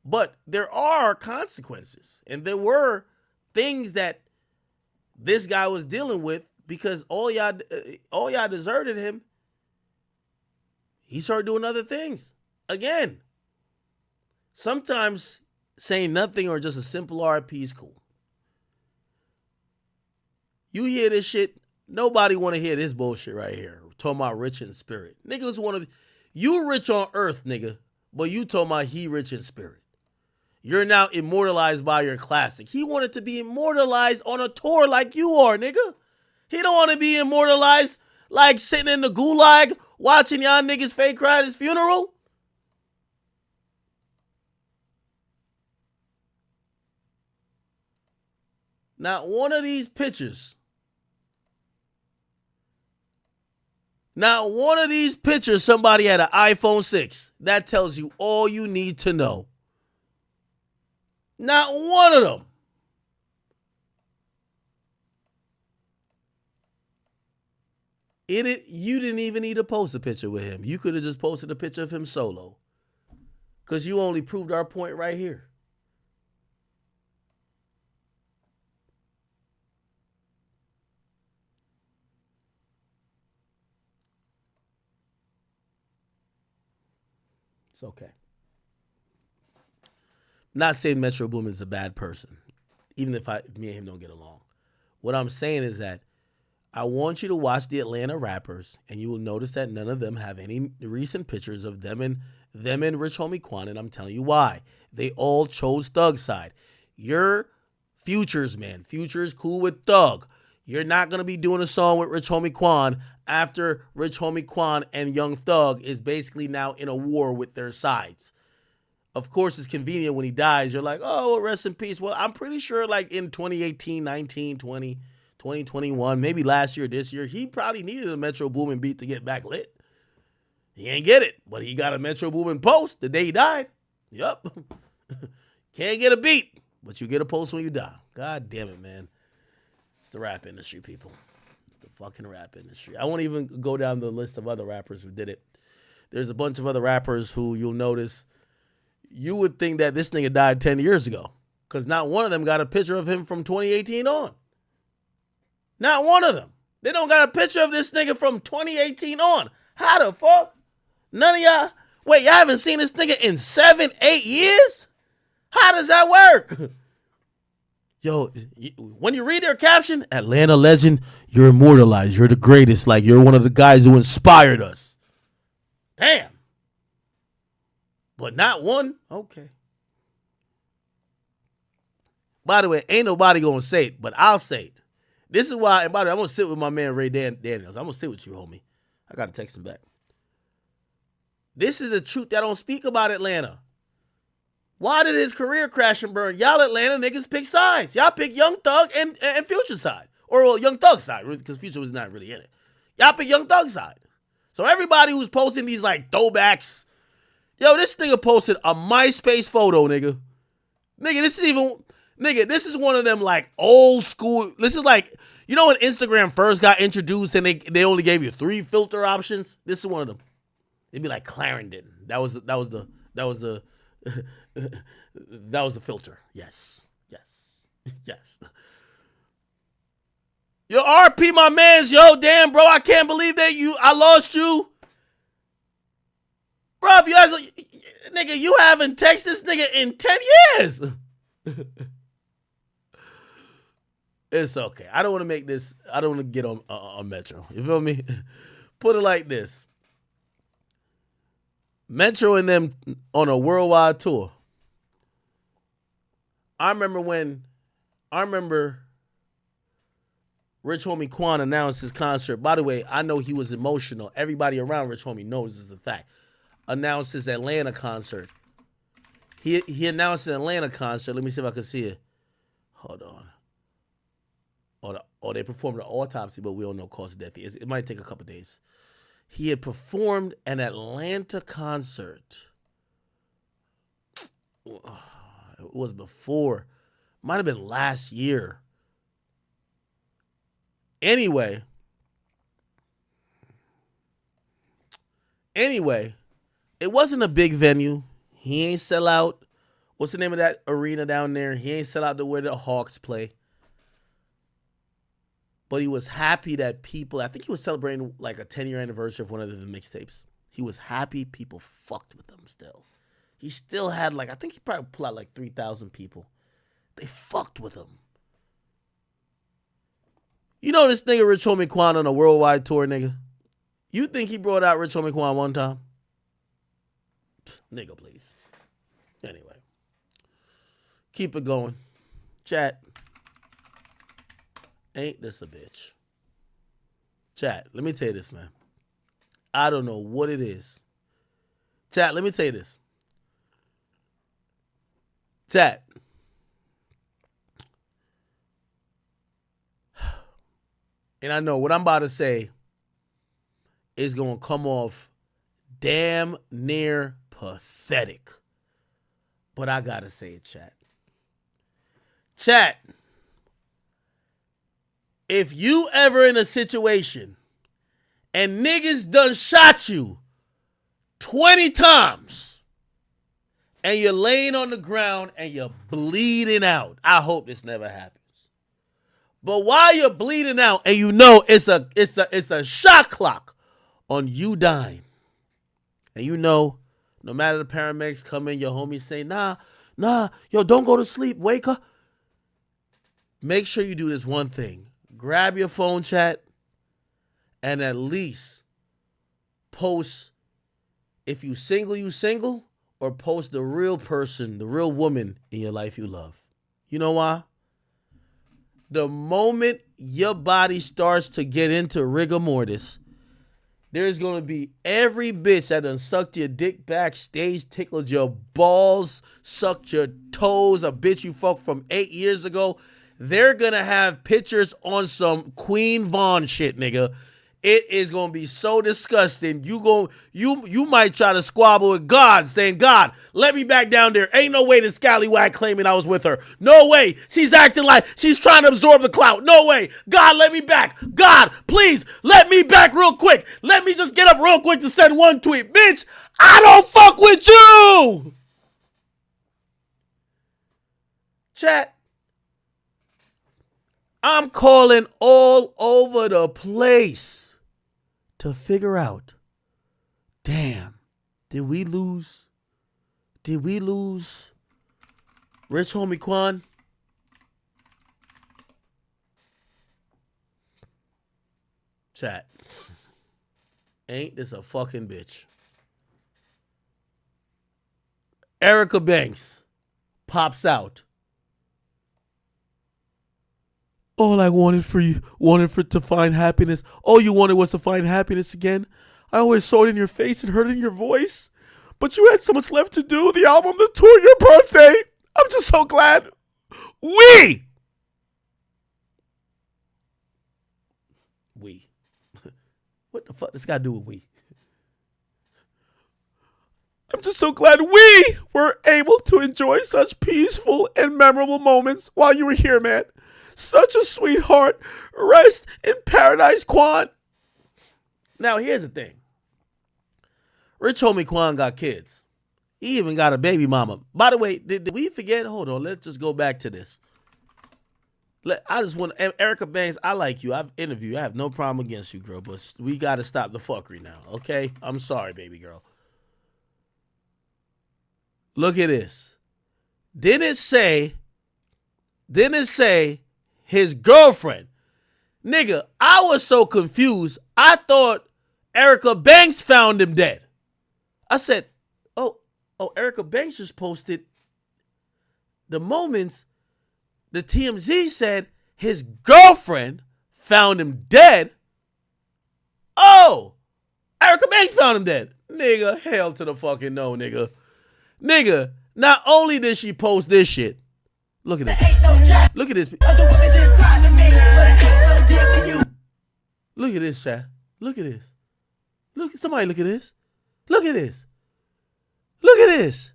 but there are consequences. And there were things that this guy was dealing with because all y'all deserted him. He started doing other things. Again, sometimes saying nothing or just a simple RIP is cool. You hear this shit, nobody want to hear this bullshit right here. We're talking about rich in spirit. Niggas want to, you rich on earth, nigga, but you talking about he rich in spirit. You're now immortalized by your classic. He wanted to be immortalized on a tour like you are, nigga. He don't want to be immortalized like sitting in the gulag watching y'all niggas fake cry at his funeral. Not one of these pictures. Not one of these pictures somebody had an iPhone 6. That tells you all you need to know. Not one of them. You didn't even need to post a picture with him. You could have just posted a picture of him solo. Because you only proved our point right here. It's okay. Not saying Metro Boomin is a bad person, even if me and him don't get along. What I'm saying is that I want you to watch the Atlanta rappers, and you will notice that none of them have any recent pictures of them and Rich Homie Quan, and I'm telling you why. They all chose Thug's side. You're Future's man. Future's cool with Thug. You're not going to be doing a song with Rich Homie Quan after Rich Homie Quan and Young Thug is basically now in a war with their sides. Of course, it's convenient when he dies. You're like, oh, well, rest in peace. Well, I'm pretty sure like in 2018, 19, 20, 2021, maybe last year, this year, he probably needed a Metro Boomin beat to get back lit. He ain't get it, but he got a Metro Boomin post the day he died. Yup. Can't get a beat, but you get a post when you die. God damn it, man. It's the rap industry, people. It's the fucking rap industry. I won't even go down the list of other rappers who did it. There's a bunch of other rappers who you'll notice you would think that this nigga died 10 years ago because not one of them got a picture of him from 2018 on. Not one of them. They don't got a picture of this nigga from 2018 on. How the fuck? None of y'all. Wait, y'all haven't seen this nigga in 7, 8 years? How does that work? Yo, when you read their caption, Atlanta legend, you're immortalized. You're the greatest. Like, you're one of the guys who inspired us. Damn. But not one? Okay. By the way, ain't nobody gonna say it, but I'll say it. This is why, and by the way, I'm gonna sit with my man Ray Daniels. I'm gonna sit with you, homie. I gotta text him back. This is the truth that don't speak about Atlanta. Why did his career crash and burn? Y'all Atlanta niggas pick sides. Y'all pick Young Thug and Future side. Or well, Young Thug side, because Future was not really in it. Y'all pick Young Thug side. So everybody who's posting these like throwbacks, yo, this nigga posted a MySpace photo, nigga. Nigga, this is one of them like old school. This is like, you know when Instagram first got introduced and they only gave you 3 filter options? This is one of them. It'd be like Clarendon. That was the filter. Yes. Yo, RP my mans, yo, damn, bro, I can't believe that I lost you. Bro, if you guys, nigga, you haven't texted this nigga in 10 years. It's okay. I don't want to make this, I don't want to get on Metro. You feel me? Put it like this. Metro and them on a worldwide tour. I remember Rich Homie Quan announced his concert. By the way, I know he was emotional. Everybody around Rich Homie knows this is a fact. Announced his Atlanta concert. He announced an Atlanta concert. Let me see if I can see it. Hold on. They performed an autopsy, but we don't know cause of death. It might take a couple days. He had performed an Atlanta concert. It was before. Might have been last year. Anyway, it wasn't a big venue. He ain't sell out. What's the name of that arena down there? He ain't sell out to where the Hawks play. But he was happy that people, I think he was celebrating like a 10-year anniversary of one of the mixtapes. He was happy people fucked with him still. He still had like, I think he probably pulled out like 3,000 people. They fucked with him. You know this nigga Rich Homie Quan on a worldwide tour, nigga? You think he brought out Rich Homie Quan one time? Nigga, please. Anyway. Keep it going. Chat. Ain't this a bitch? Chat, let me tell you this, man. I don't know what it is. Chat, let me tell you this. Chat. And I know what I'm about to say is going to come off damn near pathetic. But I got to say it, chat. Chat. If you ever in a situation and niggas done shot you 20 times and you're laying on the ground and you're bleeding out, I hope this never happens. But while you're bleeding out and you know it's a shot clock on you dying, and you know no matter the paramedics come in, your homies say, nah, yo, don't go to sleep, wake up. Make sure you do this one thing. Grab your phone, chat, and at least post, if you single, or post the real person, the real woman in your life you love. You know why? The moment your body starts to get into rigor mortis, there's going to be every bitch that done sucked your dick backstage, tickled your balls, sucked your toes, a bitch you fucked from 8 years ago. They're going to have pictures on some Queen Vaughn shit, nigga. It is going to be so disgusting. You might try to squabble with God, saying, God, let me back down there. Ain't no way this scallywag claiming I was with her. No way. She's acting like she's trying to absorb the clout. No way. God, let me back. God, please, let me back real quick. Let me just get up real quick to send one tweet. Bitch, I don't fuck with you. Chat. I'm calling all over the place to figure out, damn, did we lose Rich Homie Quan? Chat. Ain't this a fucking bitch? Erica Banks pops out. All I wanted to find happiness. All you wanted was to find happiness again. I always saw it in your face and heard it in your voice. But you had so much left to do. The album, the tour, your birthday. I'm just so glad. We. What the fuck does this got to do with we? I'm just so glad we were able to enjoy such peaceful and memorable moments while you were here, man. Such a sweetheart. Rest in paradise, Quan. Now, here's the thing. Rich Homie Quan got kids. He even got a baby mama. By the way, did we forget? Hold on. Let's just go back to this. I just want Erica Banks, I like you. I've interviewed you. I have no problem against you, girl. But we got to stop the fuckery now, okay? I'm sorry, baby girl. Look at this. Didn't it say his girlfriend? Nigga, I was so confused. I thought Erica Banks found him dead. I said, oh, Erica Banks just posted the moments the TMZ said his girlfriend found him dead. Oh, Erica Banks found him dead. Nigga, hell to the fucking no, nigga. Nigga, not only did she post this shit, look at this. Look at this. Look at this, chat. Look at this. Somebody look at this. Look at this. Look at this.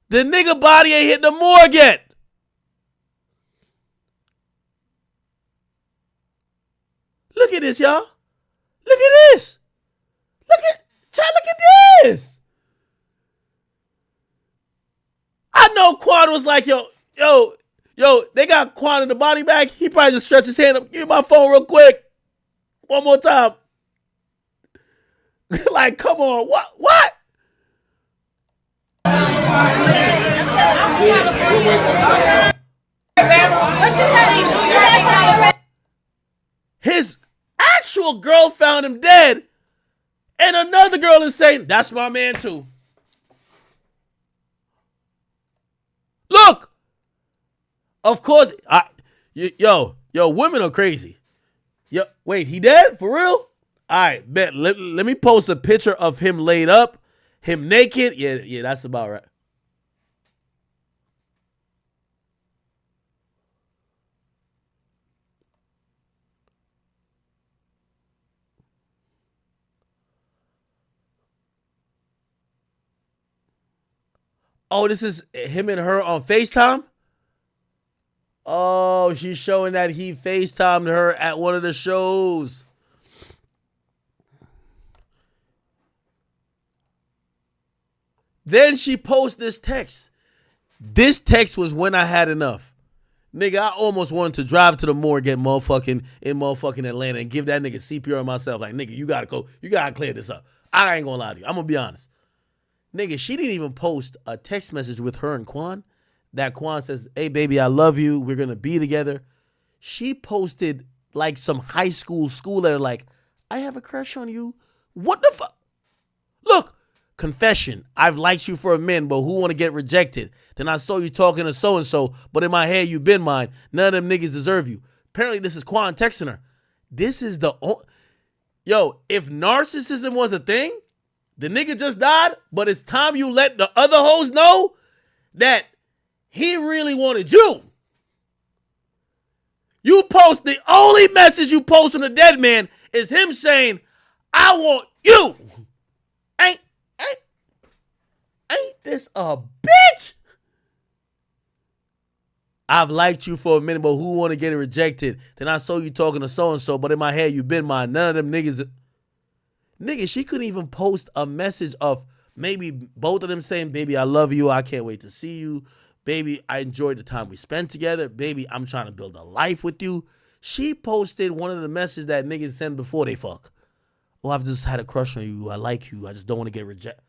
The nigga body ain't hit the morgue yet. Look at this, y'all. Look at this. Look at this. I know Quan was like, yo, they got Quan in the body bag. He probably just stretched his hand up. Give me my phone real quick. One more time. Like, come on. What? His actual girl found him dead, and another girl is saying, that's my man too. Look, of course, yo, women are crazy. Yo, wait, he dead? For real? All right, bet. Let me post a picture of him laid up, him naked. Yeah, that's about right. Oh, this is him and her on FaceTime? Oh, she's showing that he FaceTimed her at one of the shows. Then she posts this text. This text was when I had enough. Nigga, I almost wanted to drive to the morgue in motherfucking Atlanta and give that nigga CPR myself. Like, nigga, you gotta clear this up. I ain't gonna lie to you. I'm gonna be honest. Nigga, she didn't even post a text message with her and Quan. That Quan says, hey, baby, I love you. We're going to be together. She posted like some high school letter like, I have a crush on you. What the fuck? Look, confession. I've liked you for a minute, but who want to get rejected? Then I saw you talking to so-and-so, but in my head, you been mine. None of them niggas deserve you. Apparently, this is Quan texting her. This is the... Yo, if narcissism was a thing, the nigga just died, but it's time you let the other hoes know that he really wanted you. You post, the only message you post from the dead man is him saying, I want you. Ain't this a bitch? I've liked you for a minute, but who want to get it rejected? Then I saw you talking to so-and-so, but in my head, you been mine. None of them niggas. Nigga, she couldn't even post a message of maybe both of them saying, baby, I love you. I can't wait to see you. Baby, I enjoyed the time we spent together. Baby, I'm trying to build a life with you. She posted one of the messages that niggas send before they fuck. Oh, I've just had a crush on you. I like you. I just don't want to get rejected.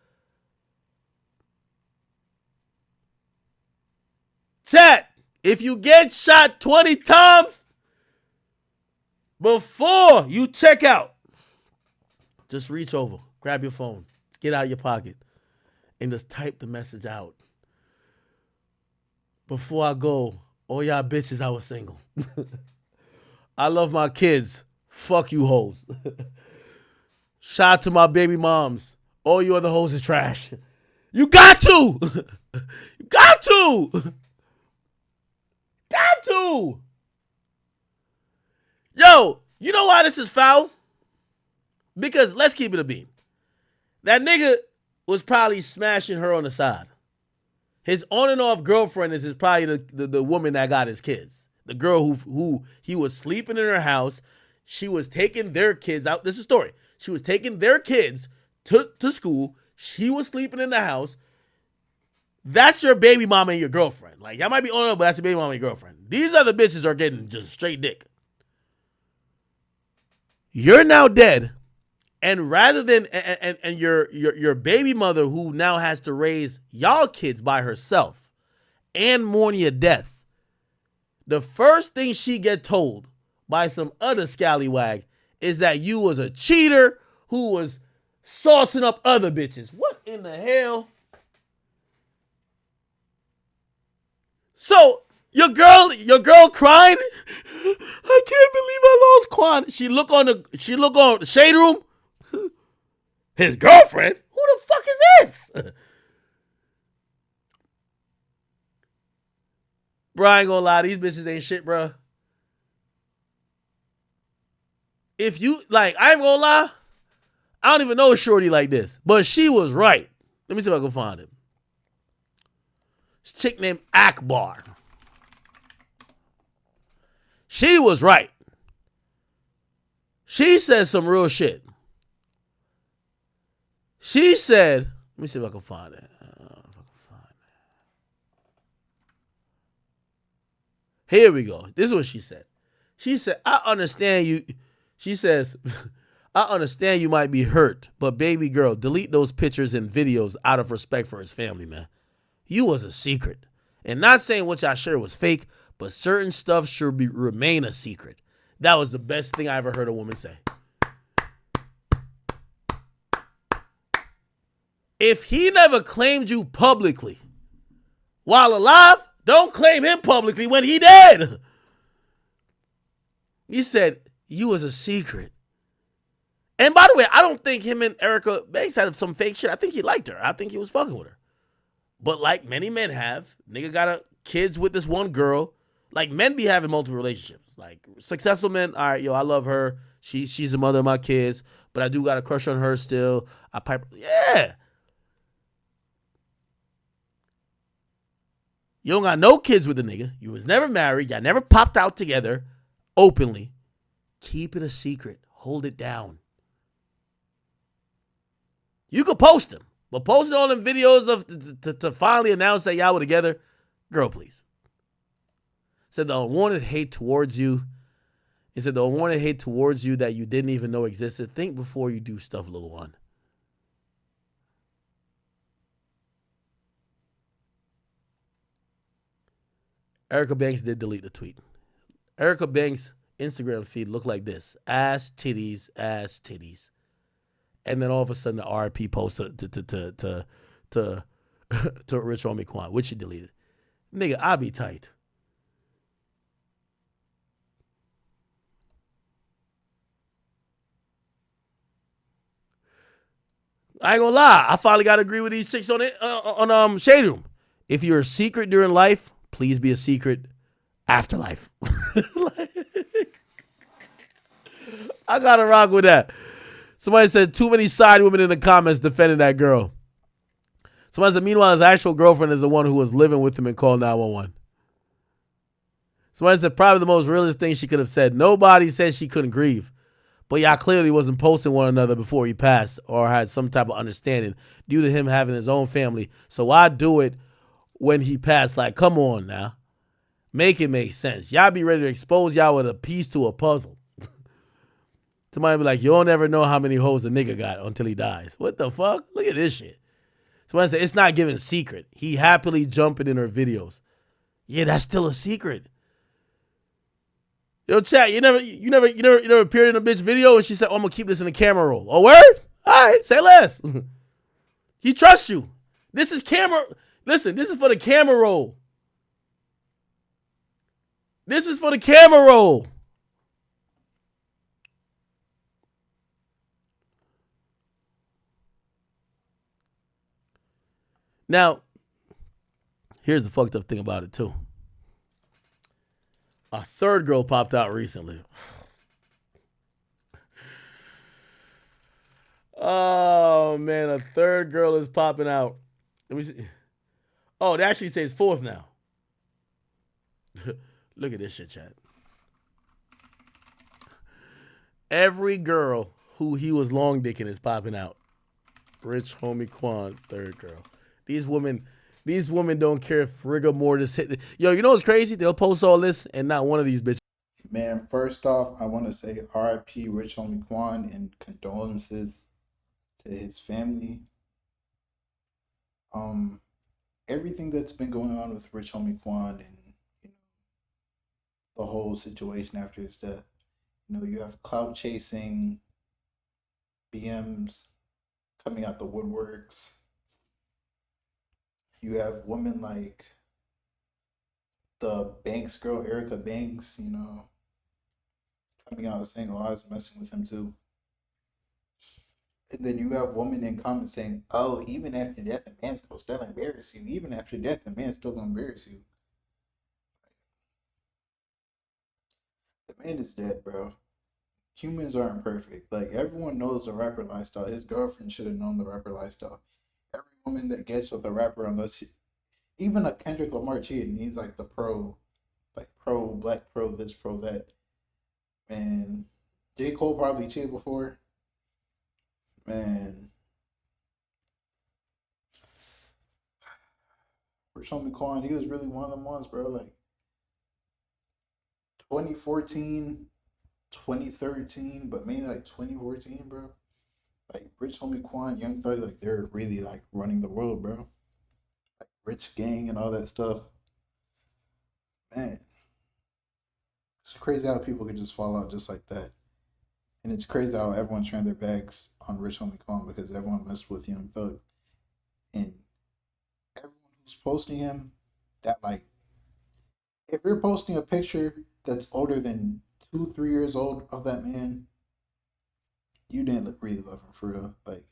Chat, if you get shot 20 times before you check out, just reach over, grab your phone, get out of your pocket, and just type the message out. Before I go, all y'all bitches, I was single. I love my kids. Fuck you hoes. Shout out to my baby moms. All you other hoes is trash. You got to. You got to. Got to. Yo, you know why this is foul? Because let's keep it a beam. That nigga was probably smashing her on the side. His on and off girlfriend is probably the woman that got his kids. The girl who he was sleeping in her house. She was taking their kids out. This is a story. She was taking their kids to school. She was sleeping in the house. That's your baby mama and your girlfriend. Like, y'all might be on and off, but that's your baby mama and your girlfriend. These other bitches are getting just straight dick. You're now dead. And rather than and your baby mother who now has to raise y'all kids by herself and mourn your death, the first thing she get told by some other scallywag is that you was a cheater who was saucing up other bitches. What in the hell? So your girl crying. I can't believe I lost Quan. She look on the shade room. His girlfriend? Who the fuck is this? Bro, I ain't gonna lie, these bitches ain't shit, bro. If you, like, I ain't gonna lie, I don't even know a shorty like this, but she was right. Let me see if I can find him. This chick named Akbar. She was right. She said some real shit. She said, let me see if I can find it. Here we go. This is what she said. She said, I understand you. She says, I understand you might be hurt, but baby girl, delete those pictures and videos out of respect for his family, man. You was a secret. And not saying what y'all shared was fake, but certain stuff should remain a secret. That was the best thing I ever heard a woman say. If he never claimed you publicly while alive, don't claim him publicly when he dead. He said, you was a secret. And by the way, I don't think him and Erica Banks had some fake shit. I think he liked her. I think he was fucking with her. But like many men have, nigga got kids with this one girl. Like, men be having multiple relationships. Like, successful men, all right, yo, I love her. She's the mother of my kids, but I do got a crush on her still. I pipe, yeah. You don't got no kids with the nigga. You was never married. Y'all never popped out together openly. Keep it a secret. Hold it down. You could post them, but posting all them videos of to finally announce that y'all were together, girl, please. Said the unwanted hate towards you. He said the unwanted hate towards you that you didn't even know existed. Think before you do stuff, little one. Erica Banks did delete the tweet. Erica Banks Instagram feed look like this: ass, titties, and then all of a sudden the RP post to Rich Homie Quan, which he deleted. Nigga, I be tight. I ain't gonna lie. I finally got to agree with these chicks on it on Shade Room. If you're a secret during life, please be a secret afterlife. I gotta rock with that. Somebody said too many side women in the comments defending that girl. Somebody said, meanwhile, his actual girlfriend is the one who was living with him and called 911. Somebody said probably the most realist thing she could have said. Nobody said she couldn't grieve. But y'all clearly wasn't posting one another before he passed or had some type of understanding due to him having his own family. So why do it when he passed? Like, come on now. Make it make sense. Y'all be ready to expose y'all with a piece to a puzzle. Somebody be like, you'll never know how many hoes a nigga got until he dies. What the fuck? Look at this shit. Somebody said, it's not giving secret. He happily jumping in her videos. Yeah, that's still a secret. Yo, chat, you never appeared in a bitch video and she said, oh, I'm gonna keep this in the camera roll. Oh, word? All right, say less. He trusts you. This is camera. Listen, this is for the camera roll. This is for the camera roll. Now, here's the fucked up thing about it, too. A third girl popped out recently. Oh, man, a third girl is popping out. Let me see. Oh, they actually say it's fourth now. Look at this shit, chat. Every girl who he was long dicking is popping out. Rich Homie Quan, third girl. These women don't care if rigor mortis hit. Yo, you know what's crazy? They'll post all this and not one of these bitches. Man, first off, I want to say RIP Rich Homie Quan and condolences to his family. Everything that's been going on with Rich Homie Quan and the whole situation after his death. You have clout chasing, BMs coming out the woodworks. You have women like the Banks girl, Erica Banks, coming out and saying, oh, I was messing with him too. And then you have women in comments saying, oh, even after death, a man still embarrass you. Even after death, a man still gonna embarrass you. The man is dead, bro. Humans aren't perfect. Like, everyone knows the rapper lifestyle. His girlfriend should have known the rapper lifestyle. Every woman that gets with a rapper, even a Kendrick Lamar cheating, he's like the pro, black pro, this, pro, that. Man, J. Cole probably cheated before. Man. Rich Homie Quan, he was really one of them ones, bro. Like, 2014, 2013, but mainly like 2014, bro. Like, Rich Homie Quan, Young Thug, like, they're really like running the world, bro. Like, Rich Gang and all that stuff. Man, it's crazy how people could just fall out just like that. And it's crazy how everyone turned their backs on Rich Homie Quan because everyone messed with Young Thug. And everyone who's posting him, that, like, if you're posting a picture that's older than 2-3 years old of that man, you didn't really love him for real. Like,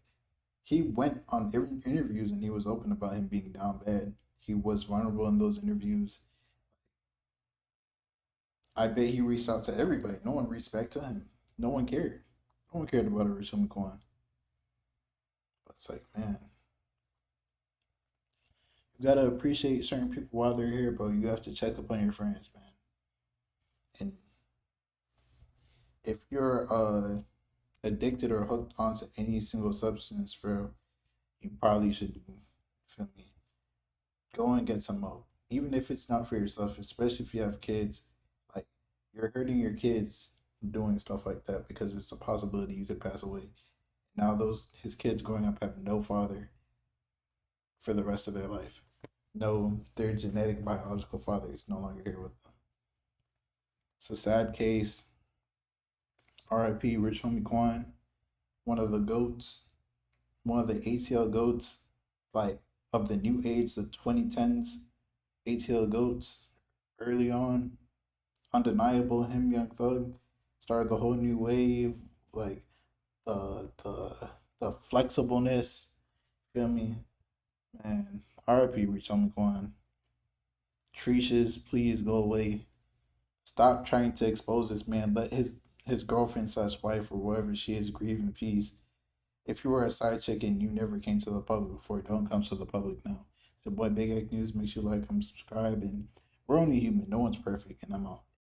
he went on interviews and he was open about him being down bad. He was vulnerable in those interviews. I bet he reached out to everybody. No one reached back to him. No one cared. No one cared about a Rich Homie Quan. But it's like, man, you gotta appreciate certain people while they're here, bro. You have to check up on your friends, man. And if you're addicted or hooked onto any single substance, bro, you probably should, feel me, go and get some help. Even if it's not for yourself, especially if you have kids. Like, you're hurting your kids doing stuff like that because it's a possibility you could pass away. Now his kids growing up have no father for the rest of their life. No, their genetic biological father is no longer here with them. It's a sad case. R.I.P. Rich Homie Quan, one of the GOATs, one of the ATL GOATs, like of the new age, the 2010s ATL GOATs. Early on, undeniable. Him, Young Thug, started the whole new wave, like the flexibleness. Feel me, man. R.I.P. Rich Homie Quan. Tricious, please go away. Stop trying to expose this man. Let his girlfriend slash wife or whoever she is grieve in peace. If you were a side chick and you never came to the public before, don't come to the public now. It's your boy Big Egg News. Make sure you like, comment, subscribe, and we're only human. No one's perfect, and I'm out.